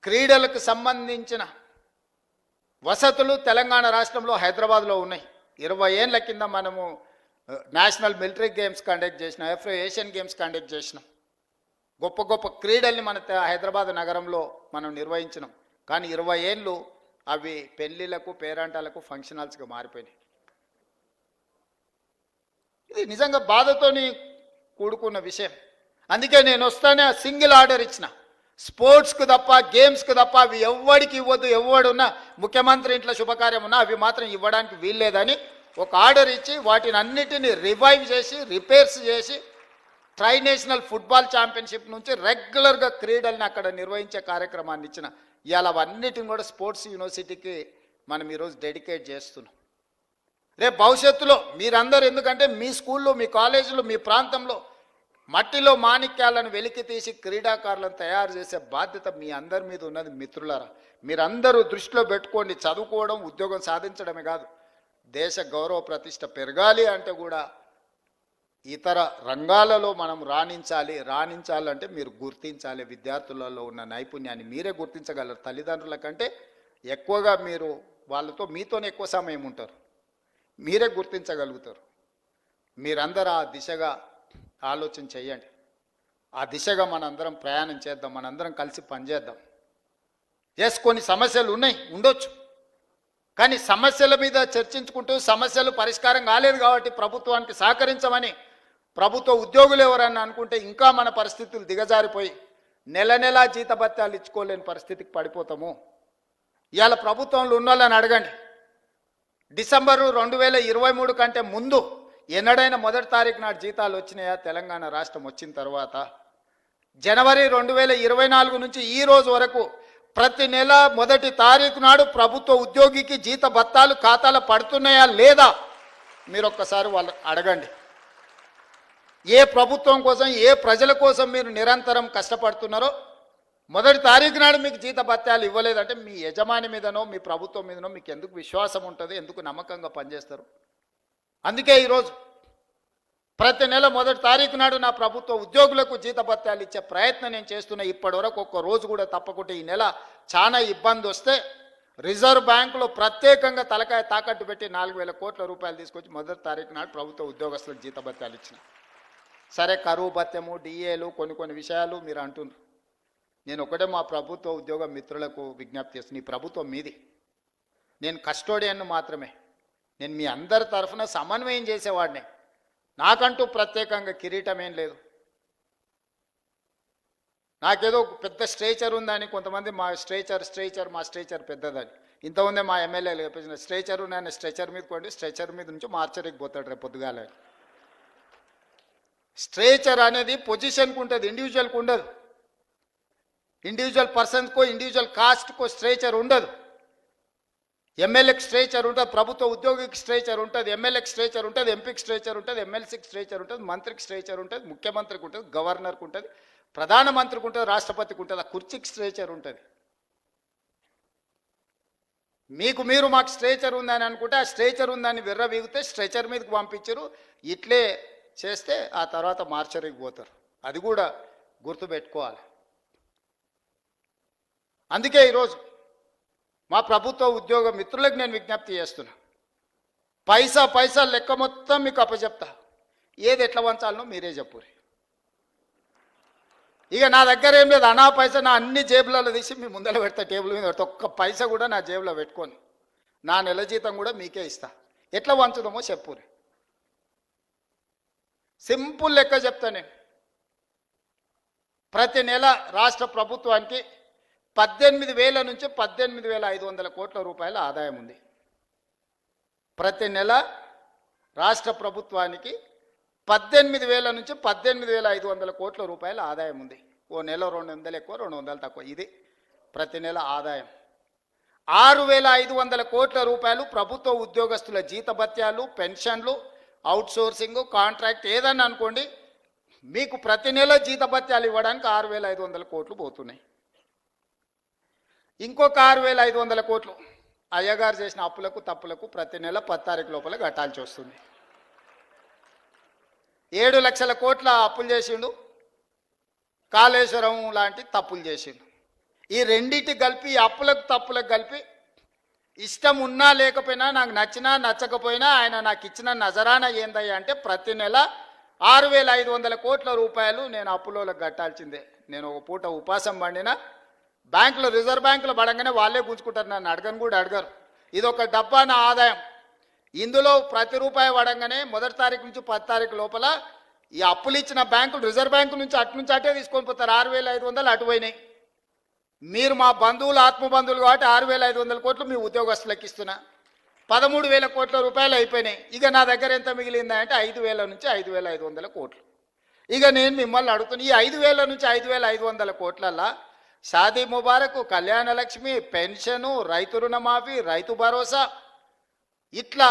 క్రీడలకు సంబంధించిన వసతులు తెలంగాణ రాష్ట్రంలో హైదరాబాద్లో ఉన్నాయి. 20 ఏళ్ల కింద మనము నేషనల్ మిలిటరీ గేమ్స్ కండక్ట్ చేసినాం, ఏషియన్ గేమ్స్ కండక్ట్ చేసినాం. గొప్ప గొప్ప క్రీడల్ని మన హైదరాబాద్ నగరంలో మనం నిర్వహించినాం. కానీ 20 ఏళ్ళు అవి పెళ్లిళ్లకు, పేరంటాలకు, ఫంక్షన్ హాల్స్గా మారిపోయినాయి. ఇది నిజంగా బాధతోని కూడుకున్న విషయం. అందుకే నేను వస్తానే సింగిల్ ఆర్డర్ ఇచ్చిన, స్పోర్ట్స్కు తప్ప గేమ్స్కు తప్ప అవి ఎవరికి ఇవ్వద్దు. ఎవడున్నా ముఖ్యమంత్రి ఇంట్లో శుభకార్యం ఉన్నా అవి మాత్రం ఇవ్వడానికి వీల్లేదని ఒక ఆర్డర్ ఇచ్చి వాటిని అన్నిటిని రివైవ్ చేసి రిపేర్స్ చేసి నేషనల్ ఫుట్బాల్ ఛాంపియన్షిప్ నుంచి రెగ్యులర్గా క్రీడల్ని అక్కడ నిర్వహించే కార్యక్రమాన్ని ఇచ్చిన. ఇవాళ అవన్నిటిని కూడా స్పోర్ట్స్ యూనివర్సిటీకి మనం ఈరోజు డెడికేట్ చేస్తున్నాం. రేపు భవిష్యత్తులో మీరందరూ, ఎందుకంటే మీ స్కూల్లో, మీ కాలేజీలో, మీ ప్రాంతంలో మట్టిలో మాణిక్యాలను వెలికి తీసి క్రీడాకారులను తయారు చేసే బాధ్యత మీ అందరి మీద ఉన్నది మిత్రులారా. మీరందరూ దృష్టిలో పెట్టుకోండి. చదువుకోవడం, ఉద్యోగం సాధించడమే కాదు, దేశ గౌరవ ప్రతిష్ట పెరగాలి అంటే కూడా ఇతర రంగాలలో మనం రాణించాలంటే మీరు గుర్తించాలి. విద్యార్థులలో ఉన్న నైపుణ్యాన్ని మీరే గుర్తించగలరు. తల్లిదండ్రుల కంటే ఎక్కువగా మీరు వాళ్ళతో మీతోనే ఎక్కువ సమయం ఉంటారు, మీరే గుర్తించగలుగుతారు. మీరందరూ ఆ దిశగా ఆలోచన చేయండి. ఆ దిశగా మనందరం ప్రయాణం చేద్దాం, మనందరం కలిసి పనిచేద్దాం. కొన్ని సమస్యలు ఉండొచ్చు, కానీ సమస్యల మీద చర్చించుకుంటూ సమస్యలు పరిష్కారం కాలేదు కాబట్టి ప్రభుత్వానికి సహకరించమని ప్రభుత్వ ఉద్యోగులు ఎవరన్నా అనుకుంటే ఇంకా మన పరిస్థితులు దిగజారిపోయి నెల జీతభత్యాలు ఇచ్చుకోలేని పరిస్థితికి పడిపోతాము. ఇవాళ ప్రభుత్వంలో ఉన్న వాళ్ళని అడగండి, డిసెంబరు 2023 కంటే ముందు ఎన్నడైనా 1వ తారీఖు నాడు జీతాలు వచ్చినాయా? తెలంగాణ రాష్ట్రం వచ్చిన తర్వాత జనవరి 2024 నుంచి ఈ రోజు వరకు ప్రతి నెల 1వ తారీఖు నాడు ప్రభుత్వ ఉద్యోగికి జీత భత్తాలు ఖాతాలో పడుతున్నాయా లేదా? మీరు ఒక్కసారి వాళ్ళు అడగండి. ఏ ప్రభుత్వం కోసం, ఏ ప్రజల కోసం మీరు నిరంతరం కష్టపడుతున్నారో 1వ తారీఖు నాడు మీకు జీత భత్యాలు ఇవ్వలేదంటే మీ యజమాని మీదనో మీ ప్రభుత్వం మీదనో మీకు ఎందుకు విశ్వాసం ఉంటుంది? ఎందుకు నమ్మకంగా పనిచేస్తారు? అందుకే ఈరోజు ప్రతి నెల 1వ తారీఖు నాడు నా ప్రభుత్వ ఉద్యోగులకు జీత భత్యాలు ఇచ్చే ప్రయత్నం నేను చేస్తున్నా. ఇప్పటివరకు ఒక్క రోజు కూడా తప్పకుండా ఈ నెల చాలా ఇబ్బంది వస్తే రిజర్వ్ బ్యాంకులో ప్రత్యేకంగా తలకాయ తాకట్టు పెట్టి 4,000 కోట్ల రూపాయలు తీసుకొచ్చి 1వ తారీఖు నాడు ప్రభుత్వ ఉద్యోగస్తులకు జీత భత్యాలు ఇచ్చిన. సరే, కరువు భత్యము, డిఏలు, కొన్ని విషయాలు మీరు అంటున్నారు. నేను ఒకటే మా ప్రభుత్వ ఉద్యోగ మిత్రులకు విజ్ఞప్తి చేస్తున్నాను. ఈ ప్రభుత్వం మీది, నేను కస్టోడియన్ను మాత్రమే. నేను మీ అందరి తరఫున సమన్వయం చేసేవాడిని. నాకంటూ ప్రత్యేకంగా కిరీటం ఏం లేదు. నాకేదో పెద్ద స్ట్రేచర్ ఉందని కొంతమంది మా స్ట్రేచర్ పెద్దదని. ఇంతమంది మా ఎమ్మెల్యేలు చెప్పేసిన స్ట్రేచర్ నేను స్ట్రెచర్ మీద కొండి, స్ట్రెచర్ మీద నుంచి మార్చరికి పోతాడు రేపు పొద్దుగాల. స్ట్రేచర్ అనేది పొజిషన్కి ఉంటుంది, ఇండివిజువల్కి ఉండదు. ఇండివిజువల్ పర్సన్కో, ఇండివిజువల్ కాస్ట్కో స్ట్రేచర్ ఉండదు. ఎమ్మెల్యేకి స్ట్రేచర్ ఉంటుంది, ప్రభుత్వ ఉద్యోగికి స్ట్రేచర్ ఉంటుంది, ఎమ్మెల్యేకి స్ట్రేచర్ ఉంటుంది, ఎంపీకి స్ట్రేచర్ ఉంటుంది, ఎమ్మెల్సీకి స్ట్రేచర్ ఉంటుంది, మంత్రికి స్ట్రేచర్ ఉంటుంది, ముఖ్యమంత్రికి ఉంటుంది, గవర్నర్కి ఉంటుంది, ప్రధానమంత్రికి ఉంటుంది, రాష్ట్రపతికి ఉంటుంది, ఆ కుర్చీకి స్ట్రేచర్ ఉంటుంది. మీకు మీరు మాకు స్ట్రేచర్ ఉందని అనుకుంటే ఆ స్ట్రేచర్ ఉందని విర్రవీగితే స్ట్రెచర్ మీదకి పంపించరు. ఇట్లే చేస్తే ఆ తర్వాత మార్చరికి పోతారు. అది కూడా గుర్తుపెట్టుకోవాలి. అందుకే ఈరోజు మా ప్రభుత్వ ఉద్యోగ మిత్రులకు నేను విజ్ఞప్తి చేస్తున్నా, పైసా పైసా లెక్క మొత్తం మీకు అప్పచెప్తా, ఏది ఎట్లా వంచాలనో మీరే చెప్పురి. ఇక నా దగ్గర ఏం లేదు, అనా పైసా నా అన్ని జేబులలో తీసి మీ ముందర పెడతా, టేబుల్ మీద పెడతా, ఒక్క పైసా కూడా నా జేబులో పెట్టుకొని నా నెల జీతం కూడా మీకే ఇస్తా. ఎట్లా వంచుదామో చెప్పురి. సింపుల్ లెక్క చెప్తా నేను. ప్రతి నెల రాష్ట్ర ప్రభుత్వానికి 18,000 నుంచి 18,500 కోట్ల రూపాయల ఆదాయం ఉంది. ప్రతి నెల రాష్ట్ర ప్రభుత్వానికి 18,000 నుంచి 18,500 కోట్ల రూపాయల ఆదాయం ఉంది. ఓ నెల 200 ఎక్కువ, 200 తక్కువ, ఇది ప్రతి నెల ఆదాయం. 6,500 కోట్ల రూపాయలు ప్రభుత్వ ఉద్యోగస్తుల జీతభత్యాలు, పెన్షన్లు, అవుట్సోర్సింగ్, కాంట్రాక్ట్ ఏదన్నా అనుకోండి, మీకు ప్రతి నెల జీతభత్యాలు ఇవ్వడానికి 6,500 కోట్లు పోతున్నాయి. ఇంకొక 6,500 కోట్లు అయ్యగారు చేసిన అప్పులకు తప్పులకు ప్రతి నెల 10 తారీఖు లోపల కట్టాల్సి వస్తుంది. 7 లక్షల కోట్ల అప్పులు చేసిండు, కాళేశ్వరం లాంటి తప్పులు చేసిండు. ఈ రెండింటి కలిపి, అప్పులకు తప్పులకు కలిపి, ఇష్టం ఉన్నా లేకపోయినా, నాకు నచ్చినా నచ్చకపోయినా ఆయన నాకు ఇచ్చిన నజరానా ఏందయ్యా అంటే ప్రతి నెల 6,500 కోట్ల రూపాయలు నేను అప్పులోకి కట్టాల్సిందే. నేను ఒక పూట ఉపాసం పండినా బ్యాంకులో, రిజర్వ్ బ్యాంకులో పడంగానే వాళ్ళే గుంజుకుంటారు, నన్ను అడగను కూడా అడగరు. ఇది ఒక డబ్బా నా ఆదాయం. ఇందులో ప్రతి రూపాయి పడంగానే 1 తారీఖు నుంచి 10 తారీఖు లోపల ఈ అప్పులు ఇచ్చిన బ్యాంకులు, రిజర్వ్ బ్యాంకు నుంచి అటే తీసుకొని పోతారు. 6,500 అటు పోయినాయి. మీరు మా బంధువులు, ఆత్మబంధువులు కాబట్టి 6,500 కోట్లు మీ ఉద్యోగస్తులకు ఇస్తున్నా, 13,000 కోట్ల రూపాయలు అయిపోయినాయి. ఇక నా దగ్గర ఎంత మిగిలిందా అంటే 5,000 నుంచి 5,500 కోట్లు. ఇక నేను మిమ్మల్ని అడుగుతున్నా, ఈ 5,000 నుంచి 5,500 కోట్లల్లా షాదీ ముబారక్, కళ్యాణ లక్ష్మి, పెన్షను, రైతు రుణమాఫీ, రైతు భరోసా, ఇట్లా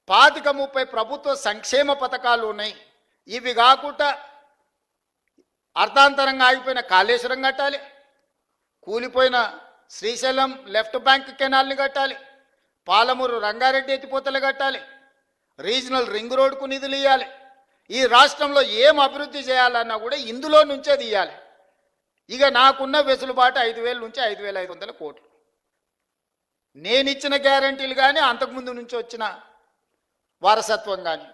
25-30 ప్రభుత్వ సంక్షేమ పథకాలు ఉన్నాయి. ఇవి కాకుండా అర్ధాంతరంగా ఆగిపోయిన కాళేశ్వరం కట్టాలి, కూలిపోయిన శ్రీశైలం లెఫ్ట్ బ్యాంక్ కెనాల్ని కట్టాలి, పాలమూరు రంగారెడ్డి ఎత్తిపోతలు కట్టాలి, రీజనల్ రింగ్ రోడ్కు నిధులు ఇవ్వాలి. ఈ రాష్ట్రంలో ఏం అభివృద్ధి చేయాలన్నా కూడా ఇందులో నుంచే తీయాలి. ఇక నాకున్న వెసులుబాటు 5,000 నుంచి 5,500 కోట్లు. నేను ఇచ్చిన గ్యారంటీలు కానీ, అంతకుముందు నుంచి వచ్చిన వారసత్వం కానీ,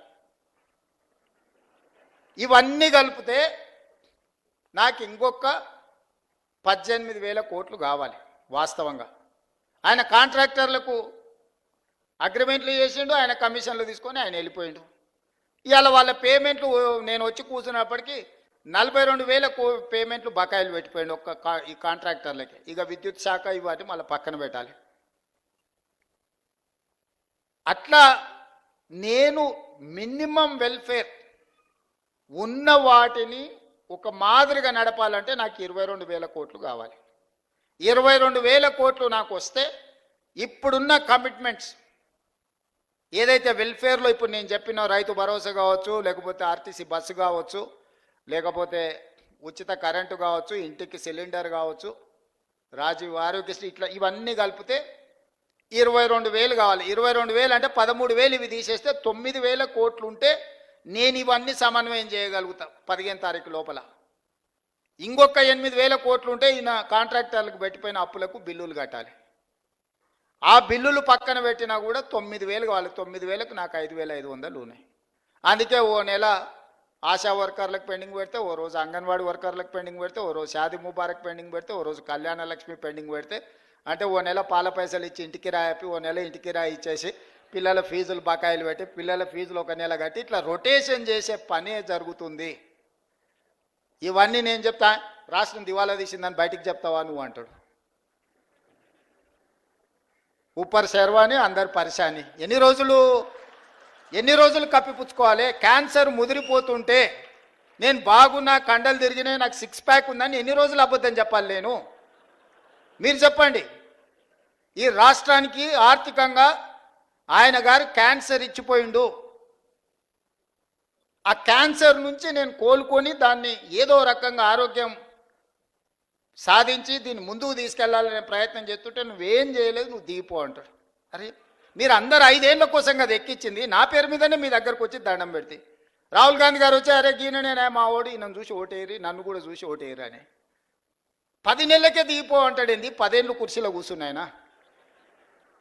ఇవన్నీ కలిపితే నాకు ఇంకొక 18,000 కోట్లు కావాలి వాస్తవంగా. ఆయన కాంట్రాక్టర్లకు అగ్రిమెంట్లు చేసిండు, ఆయన కమిషన్లు తీసుకొని ఆయన వెళ్ళిపోయిండు. ఇవాళ వాళ్ళ పేమెంట్లు నేను వచ్చి కూర్చున్నప్పటికీ 42,000 పేమెంట్లు బకాయిలు పెట్టిపోయిండు ఈ కాంట్రాక్టర్లకి. ఇక విద్యుత్ శాఖ ఇవాటి మళ్ళీ పక్కన పెట్టాలి. అట్లా నేను మినిమం వెల్ఫేర్ ఉన్న వాటిని ఒక మాదిరిగా నడపాలంటే నాకు 22,000 కోట్లు కావాలి. 22,000 కోట్లు నాకు వస్తే ఇప్పుడున్న కమిట్మెంట్స్ ఏదైతే వెల్ఫేర్లో ఇప్పుడు నేను చెప్పిన రైతు భరోసా కావచ్చు, లేకపోతే ఆర్టీసీ బస్సు కావచ్చు, లేకపోతే ఉచిత కరెంటు కావచ్చు, ఇంటికి సిలిండర్ కావచ్చు, రాజీవ్ ఆరోగ్యశ్రీ, ఇట్లా ఇవన్నీ కలిపితే 22,000 కావాలి. 22,000 అంటే 13,000 ఇవి తీసేస్తే 9,000 కోట్లు ఉంటే నేను ఇవన్నీ సమన్వయం చేయగలుగుతా 15 తారీఖు లోపల. ఇంకొక 8,000 కోట్లు ఉంటే ఈయన కాంట్రాక్టర్లకు పెట్టిపోయిన అప్పులకు బిల్లులు కట్టాలి. ఆ బిల్లులు పక్కన పెట్టినా కూడా 9,000 కావాలి. 9,000కు నాకు 5,500 ఉన్నాయి. అందుకే ఓ నెల ఆశా వర్కర్లకు పెండింగ్ పెడితే, ఓ రోజు అంగన్వాడీ వర్కర్లకు పెండింగ్ పెడితే, ఓ రోజు షాదీ ముబారక్ పెండింగ్ పెడితే, ఓ రోజు కళ్యాణ లక్ష్మి పెండింగ్ పెడితే, అంటే ఓ నెల పాల పైసలు ఇచ్చి ఇంటికి రాయపి, ఓ నెల ఇంటికి రాయి ఇచ్చేసి పిల్లల ఫీజులు బకాయిలు పెట్టి, పిల్లల ఫీజులు ఒక నెల కట్టి, ఇట్లా రొటేషన్ చేసే పనే జరుగుతుంది. ఇవన్నీ నేను చెప్తా, రాష్ట్రం దివాలా తీసిందని బయటికి చెప్తావా నువ్వు అంటాడు. ఊపర్ శర్వాని అందరు పరిశాని. ఎన్ని రోజులు కప్పిపుచ్చుకోవాలి? క్యాన్సర్ ముదిరిపోతుంటే నేను బాగున్నా, కండలు తిరిగినాయి, నాకు 6 ప్యాక్ ఉందని ఎన్ని రోజులు అబద్ధం చెప్పాలి నేను? మీరు చెప్పండి. ఈ రాష్ట్రానికి ఆర్థికంగా ఆయన గారు క్యాన్సర్ ఇచ్చిపోయిండు ఆ క్యాన్సర్ నుంచి నేను కోలుకొని దాన్ని ఏదో రకంగా ఆరోగ్యం సాధించి దీన్ని ముందుకు తీసుకెళ్లాలనే ప్రయత్నం చేస్తుంటే నువ్వేం చేయలేదు, నువ్వు దిగిపో అంటాడు. అరే మీరు అందరు 5 ఏళ్ల కోసం కదా ఎక్కించింది, నా పేరు మీదనే మీ దగ్గరకు వచ్చి దండం పెడితే రాహుల్ గాంధీ గారు వచ్చి అరే గీననే మా ఓడి నన్ను చూసి ఓటేరి, నన్ను కూడా చూసి ఓటేరు అని 10 నెలలకే దిగిపో అంటాడేంది? 10 ఏళ్ళు కుర్చీలో కూర్చున్నాయన.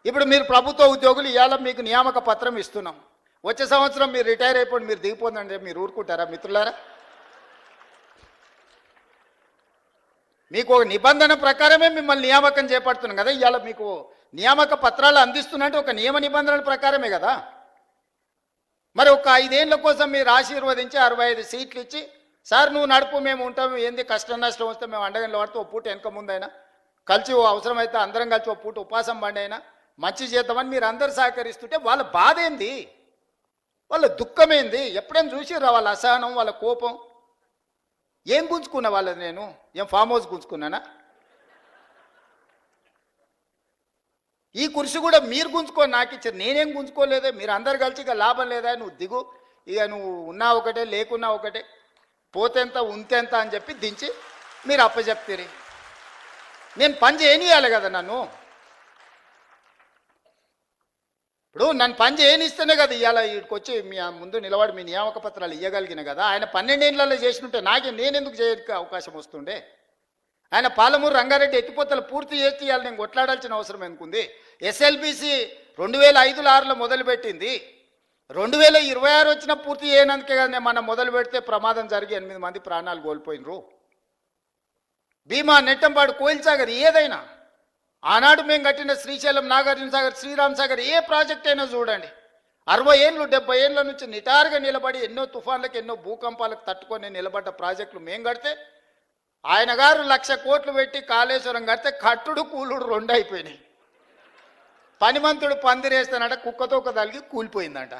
ఇప్పుడు మీరు ప్రభుత్వ ఉద్యోగులు, ఇవాళ మీకు నియామక పత్రం ఇస్తున్నాం, వచ్చే సంవత్సరం మీరు రిటైర్ అయిపోండి, మీరు దిగిపోందంటే మీరు ఊరుకుంటారా మిత్రులారా? మీకు ఒక నిబంధన ప్రకారమే మిమ్మల్ని నియామకం చేపడుతున్నాం కదా. ఇవాళ మీకు నియామక పత్రాలు అందిస్తున్నట్టు ఒక నియమ నిబంధనల ప్రకారమే కదా. మరి ఒక 5 ఏళ్ల కోసం మీరు ఆశీర్వదించి 65 సీట్లు ఇచ్చి సార్ నువ్వు నడుపు, మేము ఉంటాము, ఏంది కష్టం నష్టం వస్తే మేము అండగంలో పడితే ఓ పూట వెనక ముందైనా కలిసి అవసరమైతే అందరం కలిసి ఓ పూట ఉపాసం బండి అయినా మంచి చేద్దామని మీరు అందరు సహకరిస్తుంటే వాళ్ళ బాధ ఏంది, వాళ్ళ దుఃఖమేంది? ఎప్పుడైనా చూసిర్రా వాళ్ళ అసహనం, వాళ్ళ కోపం? ఏం గుంజుకున్నా వాళ్ళది? నేను ఏం ఫామ్ హౌస్ గుంజుకున్నానా? ఈ కుర్చీ కూడా మీరు గుంజుకొని నాకు ఇచ్చారు, నేనేం గుంజుకోలేదే. మీరు అందరు కలిసి ఇక లాభం లేదా, నువ్వు దిగు, ఇక నువ్వు ఉన్నా ఒకటే లేకున్నా ఒకటే, పోతేంత ఉంతేంత అని చెప్పి దించి మీరు అప్పచెప్తారు. నేను పని చేయనియాలి కదా నన్ను. ఇప్పుడు నన్ను పని చేయనిస్తేనే కదా ఇవాళ వీడికి వచ్చి మీ ముందు నిలబడి మీ నియామక పత్రాలు ఇవ్వగలిగిన కదా. ఆయన 12 ఏళ్ళలో చేసినట్టే నేనెందుకు చేయడానికి అవకాశం వస్తుండే? ఆయన పాలమూరు రంగారెడ్డి ఎత్తిపోతలు పూర్తి చేసి ఇవాళ నేను కొట్లాడాల్సిన అవసరం ఎందుకుంది? ఎస్ఎల్బిసి 2005-6లో మొదలుపెట్టింది, 2026 వచ్చినా పూర్తి చేయనందుకే కదా నేను మనం మొదలు పెడితే ప్రమాదం జరిగి 8 మంది ప్రాణాలు కోల్పోయినరు. భీమా, నెట్టంపాడు, కోయిల్ సాగర్ ఏదైనా ఆనాడు మేము కట్టిన శ్రీశైలం, నాగార్జున సాగర్, శ్రీరామ్ సాగర్ ఏ ప్రాజెక్ట్ అయినా చూడండి, 60 ఏళ్ళు 70 ఏళ్ళ నుంచి నిటారుగా నిలబడి ఎన్నో తుఫాన్లకు ఎన్నో భూకంపాలకు తట్టుకొని నిలబడ్డ ప్రాజెక్టులు మేము కడితే ఆయన గారు 1,00,000 కోట్లు పెట్టి కాళేశ్వరం కడితే కట్టుడు కూలుడు 2 అయిపోయినాయి. పనిమంతుడు పందిరేస్తానంట కుక్కతోక తలిగి కూలిపోయిందంట.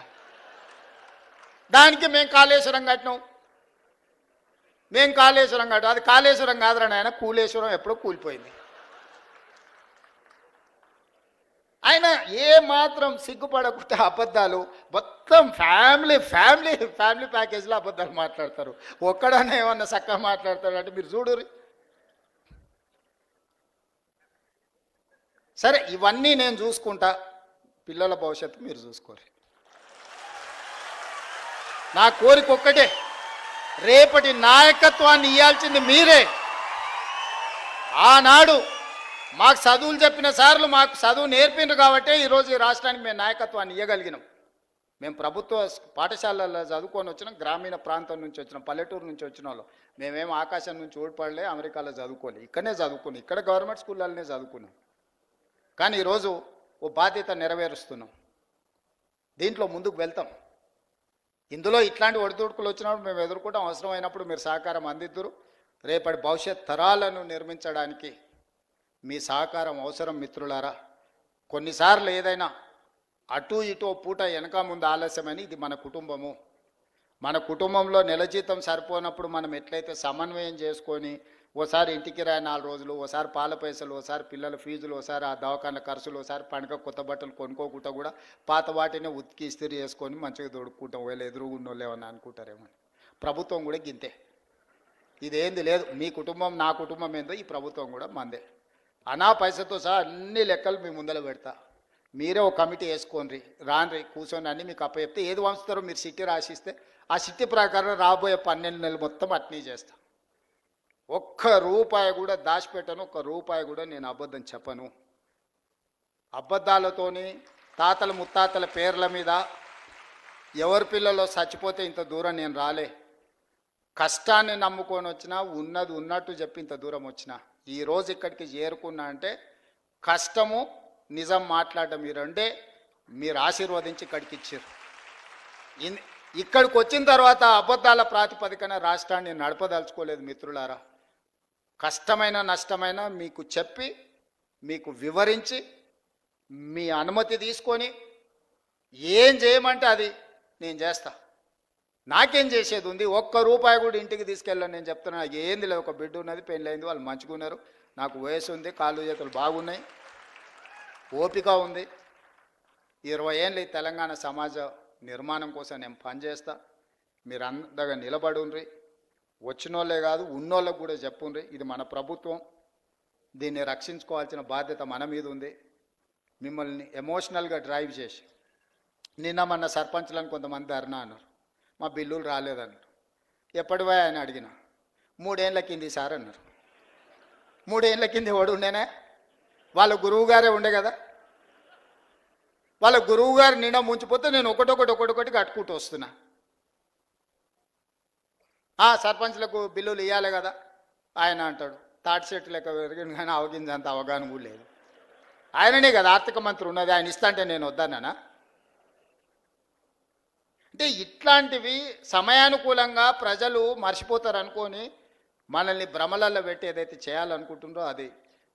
దానికి మేము కాళేశ్వరం కట్టినాం, మేము కాళేశ్వరం కట్టాం. అది కాళేశ్వరం కాదురా నాయన, కూలేశ్వరం ఎప్పుడో కూలిపోయింది. ఆయన ఏ మాత్రం సిగ్గుపడకుండా అబద్ధాలు మొత్తం ఫ్యామిలీ ప్యాకేజ్లో అబద్ధాలు మాట్లాడతారు. ఒక్కడనే ఏమన్నా చక్కగా మాట్లాడతారు అంటే మీరు చూడురి. సరే ఇవన్నీ నేను చూసుకుంటా, పిల్లల భవిష్యత్తు మీరు చూసుకోరు. నా కోరిక ఒక్కటే, రేపటి నాయకత్వాన్ని ఇవ్వాల్సింది మీరే. ఆనాడు మాకు చదువులు చెప్పిన సార్లు మాకు చదువు నేర్పినారు కాబట్టి ఈరోజు ఈ రాష్ట్రానికి మేము నాయకత్వాన్ని ఇవ్వగలిగినాం. మేము ప్రభుత్వ పాఠశాలల్లో చదువుకొని వచ్చినాం, గ్రామీణ ప్రాంతం నుంచి వచ్చినాం, పల్లెటూరు నుంచి వచ్చిన వాళ్ళు. మేమేం ఆకాశం నుంచి ఊడిపడలే, అమెరికాలో చదువుకోలే, ఇక్కడనే చదువుకున్నాం, ఇక్కడ గవర్నమెంట్ స్కూళ్ళనే చదువుకున్నాం. కానీ ఈరోజు ఓ బాధ్యత నెరవేరుస్తున్నాం, దీంట్లో ముందుకు వెళ్తాం. ఇందులో ఇట్లాంటి ఒడిదుడుకులు వచ్చినప్పుడు మేము ఎదుర్కొంటాం, అవసరమైనప్పుడు మీరు సహకారం అందిద్దురు. రేపటి భవిష్యత్ తరాలను నిర్మించడానికి మీ సహకారం అవసరం మిత్రులారా. కొన్నిసార్లు ఏదైనా అటు ఇటు పూట వెనక ముందు ఆలస్యమని, ఇది మన కుటుంబము. మన కుటుంబంలో నెల జీతం సరిపోనప్పుడు మనం ఎట్లయితే సమన్వయం చేసుకొని ఓసారి ఇంటికి రాయి 4 రోజులు, ఓసారి పాల పైసలు, ఓసారి పిల్లల ఫీజులు, ఓసారి ఆ దవాఖాన ఖర్చులు, ఓసారి పండుగ కొత్త బట్టలు కొనుక్కోకుండా కూడా పాత వాటినే ఉతికి ఇస్త్రీ చేసుకొని మంచిగా దొడుక్కుంటాం. వీళ్ళు ఎదురుగున్నోళ్ళు ఏమన్నా అనుకుంటారేమో. ప్రభుత్వం కూడా గింతే, ఇదేంది లేదు. మీ కుటుంబం నా కుటుంబం ఏందో ఈ ప్రభుత్వం కూడా మందే. అనా పైసతో సహా అన్ని లెక్కలు మీ ముందర పెడతా, మీరే ఒక కమిటీ వేసుకోండి, రాండ్రి కూర్చొని అన్నీ మీకు అప్పచెప్తే ఏది వంచుతారో మీరు సిట్టి రాసిస్తే ఆ సిట్టి ప్రకారం రాబోయే 12 నెలలు మొత్తం అట్నీ చేస్తా. ఒక్క రూపాయి కూడా దాచిపెట్టను, ఒక్క రూపాయి కూడా నేను అబద్ధం చెప్పను. అబద్ధాలతోని తాతల ముత్తాతల పేర్ల మీద ఎవరి పిల్లలో చచ్చిపోతే ఇంత దూరం నేను రాలే. కష్టాన్ని నమ్ముకొని వచ్చినా, ఉన్నది ఉన్నట్టు చెప్పి ఇంత దూరం వచ్చినా. ఈరోజు ఇక్కడికి చేరుకున్నా అంటే కష్టము, నిజం మాట్లాడడం ఈ రెండే మీరు ఆశీర్వదించి ఇక్కడికి ఇచ్చారు. ఇక్కడికి వచ్చిన తర్వాత అబద్ధాల ప్రాతిపదికన రాష్ట్రాన్ని నడపదలుచుకోలేదు మిత్రులారా. కష్టమైన నష్టమైన మీకు చెప్పి, మీకు వివరించి, మీ అనుమతి తీసుకొని ఏం చేయమంటే అది నేను చేస్తా. నాకేం చేసేది ఉంది? ఒక్క రూపాయి కూడా ఇంటికి తీసుకెళ్ళాను. నేను చెప్తున్నా, ఏంది లేదు, ఒక బిడ్డ ఉన్నది, పెళ్ళైంది, వాళ్ళు మంచిగా ఉన్నారు, నాకు వయసు ఉంది, కాళ్ళు చేతులు బాగున్నాయి, ఓపిక ఉంది. 20 ఏళ్ళు ఈ తెలంగాణ సమాజ నిర్మాణం కోసం నేను పనిచేస్తా. మీరు అందగా నిలబడుండ్రి, వచ్చినోళ్ళే కాదు ఉన్నోళ్ళకు కూడా చెప్పుండ్రి, ఇది మన ప్రభుత్వం, దీన్ని రక్షించుకోవాల్సిన బాధ్యత మన మీద ఉంది. మిమ్మల్ని ఎమోషనల్గా డ్రైవ్ చేసి నిన్న మన సర్పంచ్లను కొంతమంది ధర్నా అన్నారు, మా బిల్లులు రాలేదన్నారు. ఎప్పటివా అని అడిగిన, 3 ఏళ్ళ కింది సార్ అన్నారు. 3 ఏళ్ళ కింది ఎవడు ఉండేనే? వాళ్ళ గురువు గారే ఉండే కదా. వాళ్ళ గురువు గారు నిండా ముంచిపోతే నేను ఒకటొకటి కట్టుకుంటూ వస్తున్నా. సర్పంచ్లకు బిల్లులు ఇవ్వాలి కదా ఆయన అంటాడు. తాటి చెట్టు లెక్క పెరిగింది కానీ అవగిందంత అవగాహన కూడా లేదు. ఆయననే కదా ఆర్థిక మంత్రి ఉన్నది, ఆయన ఇస్తా అంటే నేను వద్దానా? అంటే ఇట్లాంటివి సమయానుకూలంగా ప్రజలు మర్చిపోతారు అనుకొని మనల్ని భ్రమలలో పెట్టి ఏదైతే చేయాలనుకుంటుందో అది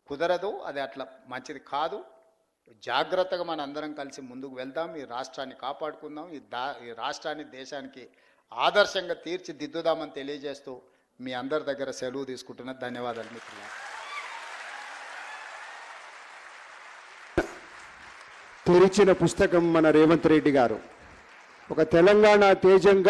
కుదరదు, అది అట్లా మంచిది కాదు. జాగ్రత్తగా మన అందరం కలిసి ముందుకు వెళ్దాం, ఈ రాష్ట్రాన్ని కాపాడుకుందాం, ఈ రాష్ట్రాన్ని దేశానికి ఆదర్శంగా తీర్చిదిద్దుదామని తెలియజేస్తూ మీ అందరి దగ్గర సెలవు తీసుకుంటున్నా. ధన్యవాదాలు మిత్రులు. తెరిచిన పుస్తకం మన రేవంత్ రెడ్డి గారు ఒక తెలంగాణ తేజంగా